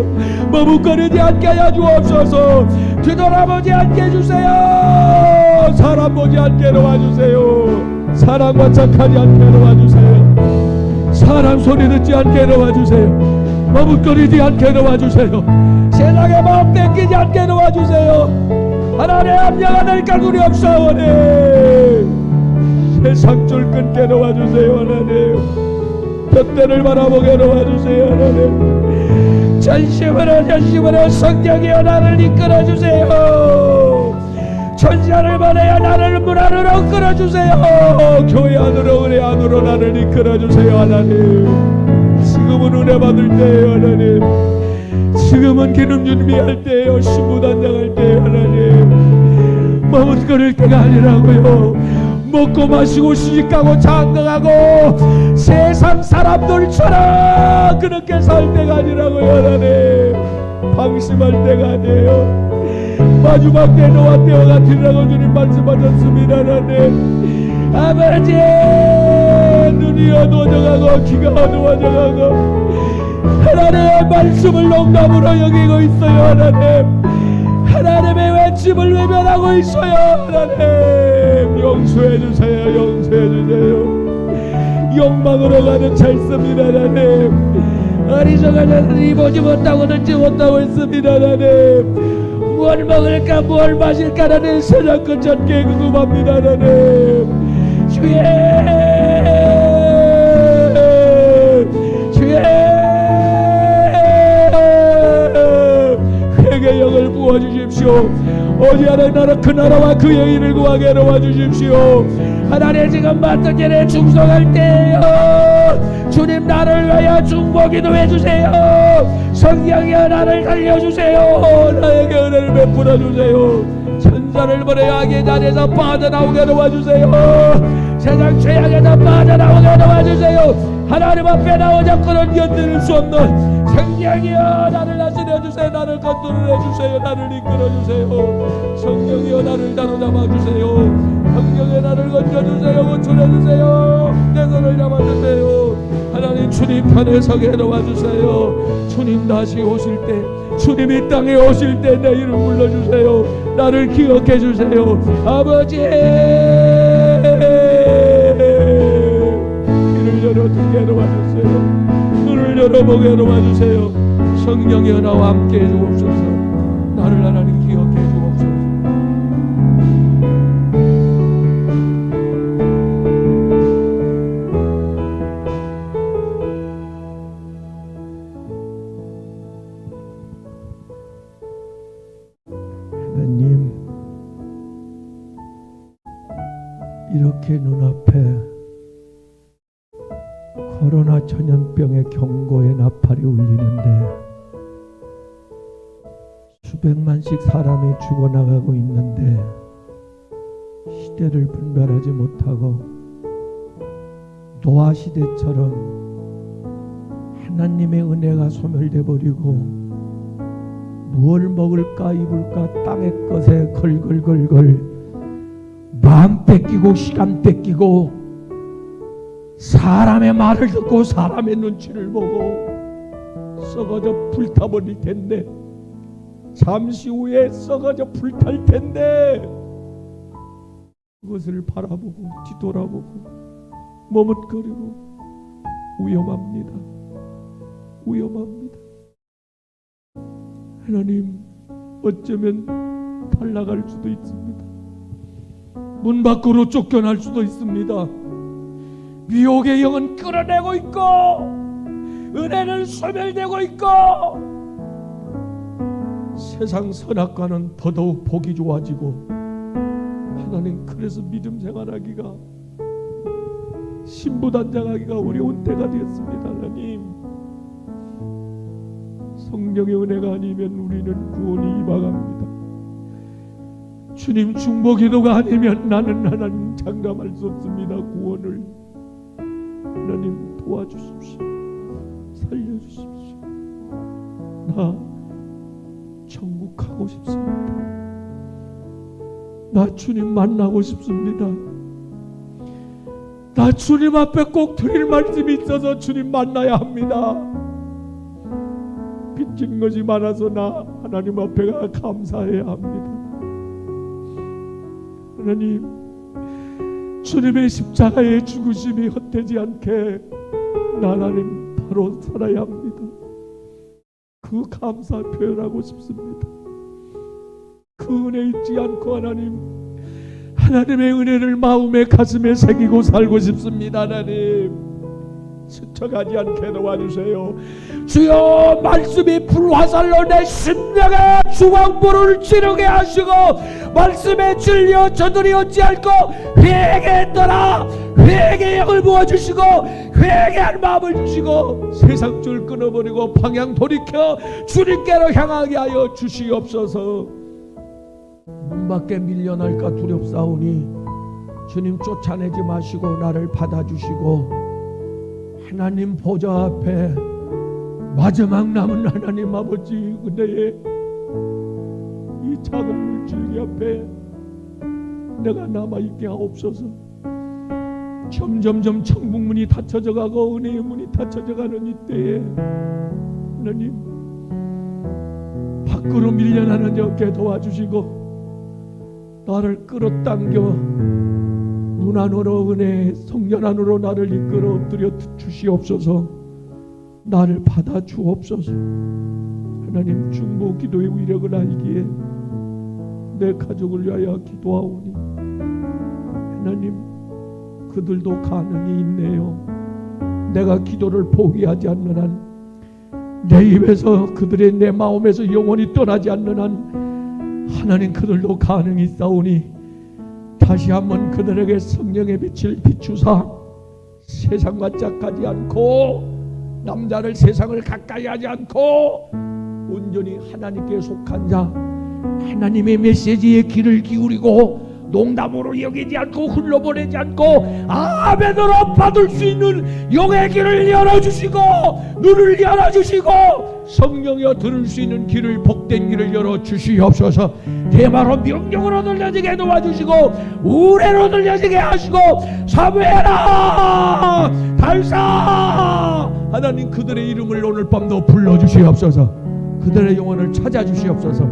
머뭇거리지 않게 하여 주옵소서. 뒤돌아보지 않게 해주세요. 사람 보지 않게 놓아주세요. 사람과 착하지 않게 놓아주세요. 사람 소리 듣지 않게 놓아주세요. 머뭇거리지 않게 놓아주세요. 세상에 마음 뺏기지 않게 놓아주세요. 하나님 합리가 될 까구리 없사오니 세상 줄 끊게 놓아주세요. 하나님 돛대를 바라보게 놓아주세요. 하나님 전심으로 성령이여 나를 이끌어주세요. 천사를 보내어 나를 문 안으로 끌어주세요. 교회 안으로 은혜 안으로 나를 이끌어주세요. 하나님 지금은 은혜 받을 때예요. 하나님 지금은 기름 준비할 때예요. 신부단장할 때예요. 하나님 머뭇거릴 때가 아니라고요. 먹고 마시고 시집가고 장가가고 세상 사람들처럼 그렇게 살 때가 아니라고요. 하나님 방심할 때가 아니에요. 마지막 때 너와 때와 같으라고 주님 말씀하셨습니다. 하나님 아버지 눈이 어두워져가고 귀가 어두워져가고 하나님의 말씀을 농담으로 여기고 있어요. 하나님 하나님의 외침을 외면하고 있어요. 하나님 용서해주세요. 용서해주세요. 욕망으로 가는 찰습니다. 하나님 어리석은 자들이 보지 못하고 듣지 못하고 있습니다. 하나님 무엇 먹을까 무엇 마실까라는 세상 끝찮게 궁금합니다. 하나님 주의 회개의 영을 부어주십시오. 어디하는 나라 그 나라와 그의 일을 구하게 도와주십시오. 하나님 지금 맡은 일에 충성할 때요 주님 나를 위하여 중보기도 해주세요. 성령이여 나를 살려주세요. 나에게 은혜를 베풀어 주세요. 천사를 보내어 악의 자리에서 빠져나오게 도와주세요. 세상 죄악에서 빠져나오게 도와주세요. 하나님 앞에 나오자 그런 견딜 수 없는 성령이여 나를 다스려주세요. 나를 건드려주세요. 나를 이끌어주세요. 성령이여 나를 다루잡아주세요. 성령에 나를 건져주세요. 건져주세요. 내 손을 잡아주세요. 하나님 주님 편에 서게 도와주세요. 주님 다시 오실 때 주님 이 땅에 오실 때 내 이름 불러주세요. 나를 기억해 주세요. 아버지 귀를 열어 듣게 도와주세요. 눈을 열어보게 도와주세요. 성령이여 나와 함께 해주옵소서. 나를 하나님 기억해 주옵소서. 하나님 이렇게 눈앞에 코로나 전염병의 경고의 나팔이 울리는데 수백만씩 사람이 죽어나가고 있는데 시대를 분별하지 못하고 노아 시대처럼 하나님의 은혜가 소멸돼 버리고 무엇을 먹을까 입을까 땅의 것에 걸걸걸걸 마음 뺏기고 시간 뺏기고 사람의 말을 듣고 사람의 눈치를 보고 썩어져 불타버릴 텐데, 잠시 후에 썩어져 불탈 텐데 그것을 바라보고 뒤돌아보고 머뭇거리고 위험합니다. 위험합니다. 하나님, 어쩌면 탈락할 수도 있습니다. 문 밖으로 쫓겨날 수도 있습니다. 미혹의 영은 끌어내고 있고 은혜는 소멸되고 있고 세상 선악과는 더더욱 보기 좋아지고, 하나님, 그래서 믿음 생활하기가, 신부단장하기가 어려운 때가 되었습니다. 하나님, 성령의 은혜가 아니면 우리는 구원이 이방합니다. 주님 중보기도가 아니면 나는 하나님 장담할 수 없습니다. 구원을 하나님 도와주십시오. 살려주십시오. 나 천국 가고 싶습니다. 나 주님 만나고 싶습니다. 나 주님 앞에 꼭 드릴 말씀이 있어서 주님 만나야 합니다. 빚진 것이 많아서 나 하나님 앞에가 감사해야 합니다. 하나님, 주님의 십자가의 죽으심이 헛되지 않게 나 하나님 바로 살아야 합니다. 그 감사 표현하고 싶습니다. 그 은혜 잊지 않고 하나님의 은혜를 마음에 가슴에 새기고 살고 싶습니다. 하나님, 스쳐가지 않게 도와주세요. 주여, 말씀이 불화살로 내 심령의 중앙부를 찌르게 하시고 말씀에 질려 저들이 어찌 않고 회개했더라. 회개의 영을 부어주시고 회개할 마음을 주시고 세상줄 끊어버리고 방향 돌이켜 주님께로 향하게 하여 주시옵소서. 문 밖에 밀려날까 두렵사오니 주님 쫓아내지 마시고 나를 받아주시고 하나님 보좌 앞에 마지막 남은 하나님 아버지 은혜의 이 작은 물줄기 앞에 내가 남아있게 하옵소서. 점점점 천국문이 닫혀져 가고 은혜의 문이 닫혀져 가는 이때에 하나님 밖으로 밀려나는 자께 도와주시고 나를 끌어당겨 문 안으로 은혜 성전 안으로 나를 이끌어 엎드려 주시옵소서. 나를 받아 주옵소서. 하나님, 중보 기도의 위력을 알기에 내 가족을 위하여 기도하오니 하나님, 그들도 가능이 있네요. 내가 기도를 포기하지 않는 한, 내 입에서 그들의 내 마음에서 영원히 떠나지 않는 한 하나님, 그들도 가능이 있사오니 다시 한번 그들에게 성령의 빛을 비추사 세상과 짝하지 않고 남자를 세상을 가까이 하지 않고 온전히 하나님께 속한 자, 하나님의 메시지에 귀를 기울이고 농담으로 여기지 않고 흘러보내지 않고 아멘으로 받을 수 있는 영의 길을 열어주시고 눈을 열어주시고 성령여 들을 수 있는 길을, 복된 길을 열어주시옵소서. 대마로 명령으로 들려지게 도와주시고 우레로 들려지게 하시고 사무엘아 달사 하나님, 그들의 이름을 오늘 밤도 불러주시옵소서. 그들의 영혼을 찾아주시옵소서.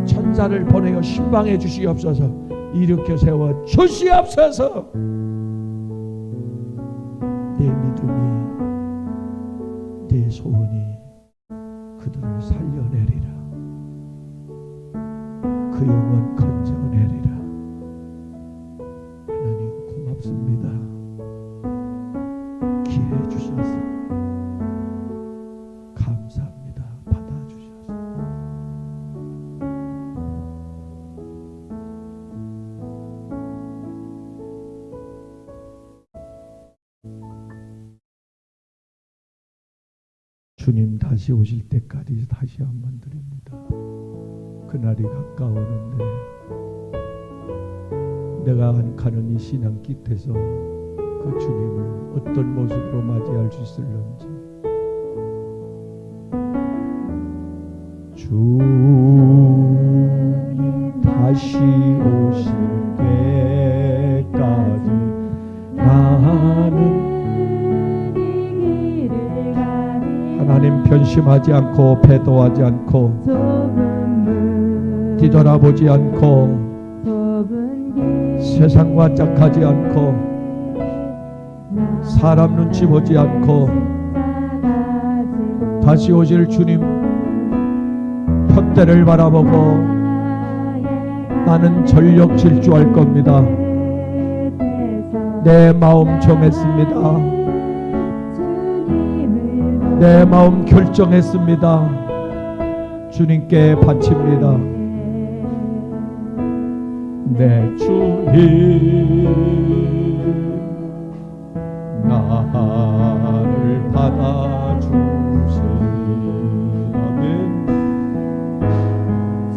천사를 보내어 신방해 주시옵소서. 일으켜 세워 주시옵소서. 내 믿음이, 내 소원이 그들을 살려내리라. 그 영혼 건져내리라. 하나님, 고맙습니다. 기회해 주셔서 감사합니다. 받아주셔서. 주님 다시 오실 때까지 다시 한번 드립니다. 그날이 가까우는데 내가 가는 이 신앙 끝에서 그 주님을 어떤 모습으로 맞이할 수 있을런지. 주님 다시 오실 때까지 나는 하나님 변심하지 않고 배도하지 않고 뒤돌아보지 않고 세상과 짝하지 않고 사람 눈치 보지 않고 다시 오실 주님 푯대를 바라보고 나는 전력 질주할 겁니다. 내 마음 정했습니다. 내 마음 결정했습니다. 주님께 바칩니다. 내 주님 나를 받아주시라면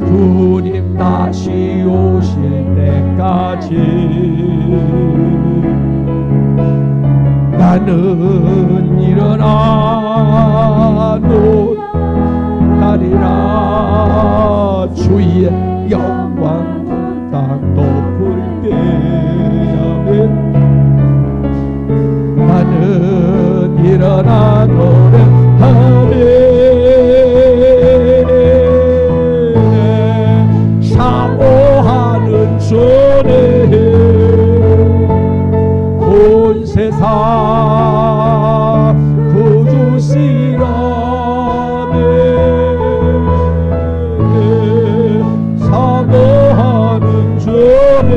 주님 다시 오실 때까지 나는 일어나 노다리라 주의 영광 땅 높을 때야면 나는 일어나 노래하리. 사모하는 손에 온 세상 구주시라네. 사모하는 손에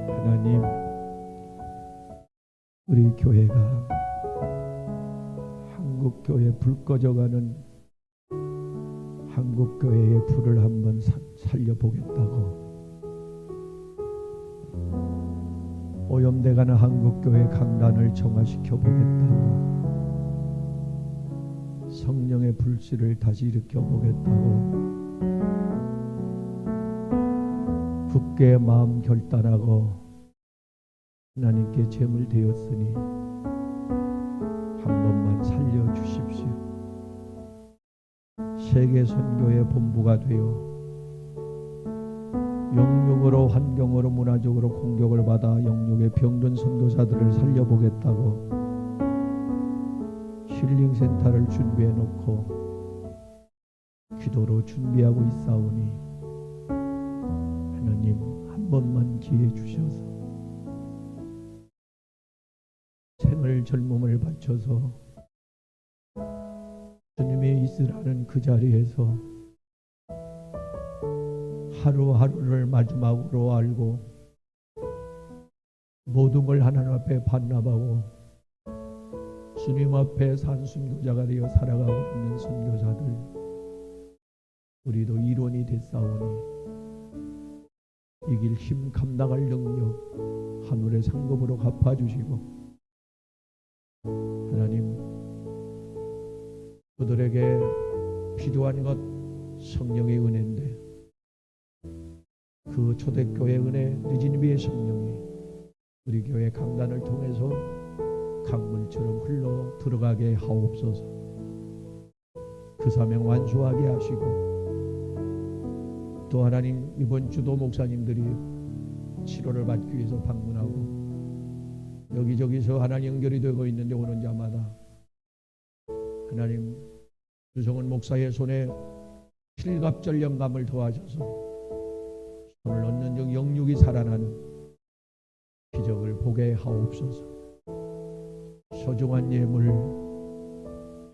하나님, 우리 교회가 한국교회 불 꺼져가는 한국교회의 불을 한번 살려보겠다고, 오염돼가는 한국교회 강단을 정화시켜 보겠다고, 성령의 불씨를 다시 일으켜 보겠다고, 굳게 마음 결단하고 하나님께 제물 되었으니 한 번만 살려주십시오. 세계 선교의 본부가 되어 영육으로, 환경으로, 문화적으로 공격을 받아 영육의 병든 선교사들을 살려보겠다고 힐링센터를 준비해 놓고 기도로 준비하고 있사오니 하나님 한 번만 기회 주셔서 생을 젊음을 바쳐서 주님의 있으라는 그 자리에서 하루하루를 마지막으로 알고 모든 걸 하나님 앞에 반납하고 주님 앞에 산 순교자가 되어 살아가고 있는 선교사들, 우리도 일원이 됐사오니 이길 힘 감당할 능력 하늘의 상급으로 갚아주시고, 하나님 그들에게 필요한 것 성령의 은혜인데 그 초대교회 은혜 늦은 비의 성령이 우리 교회 강단을 통해서 강물처럼 흘러 들어가게 하옵소서. 그 사명 완수하게 하시고, 또 하나님 이번 주도 목사님들이 치료를 받기 위해서 방문하고 여기저기서 하나님 연결이 되고 있는데 오는 자마다 하나님 유성은 목사의 손에 필갑절 영감을 도와줘서 손을 얻는 중 영육이 살아나는 기적을 보게 하옵소서. 소중한 예물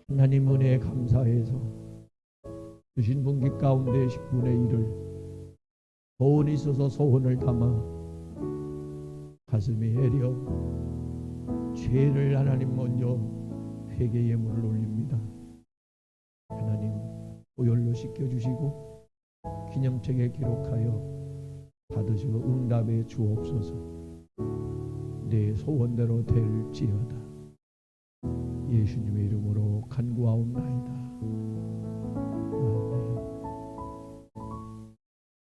하나님 은혜에 감사해서 주신 분기 가운데 10분의 1을 소원이 있어서 소원을 담아 가슴이 애려 죄를 하나님 먼저 회개 예물을 올립니다. 하나님 오열로 씻겨주시고 기념책에 기록하여 받으시고 응답해 주옵소서. 내 소원대로 될지어다. 예수님의 이름으로 간구하옵나이다.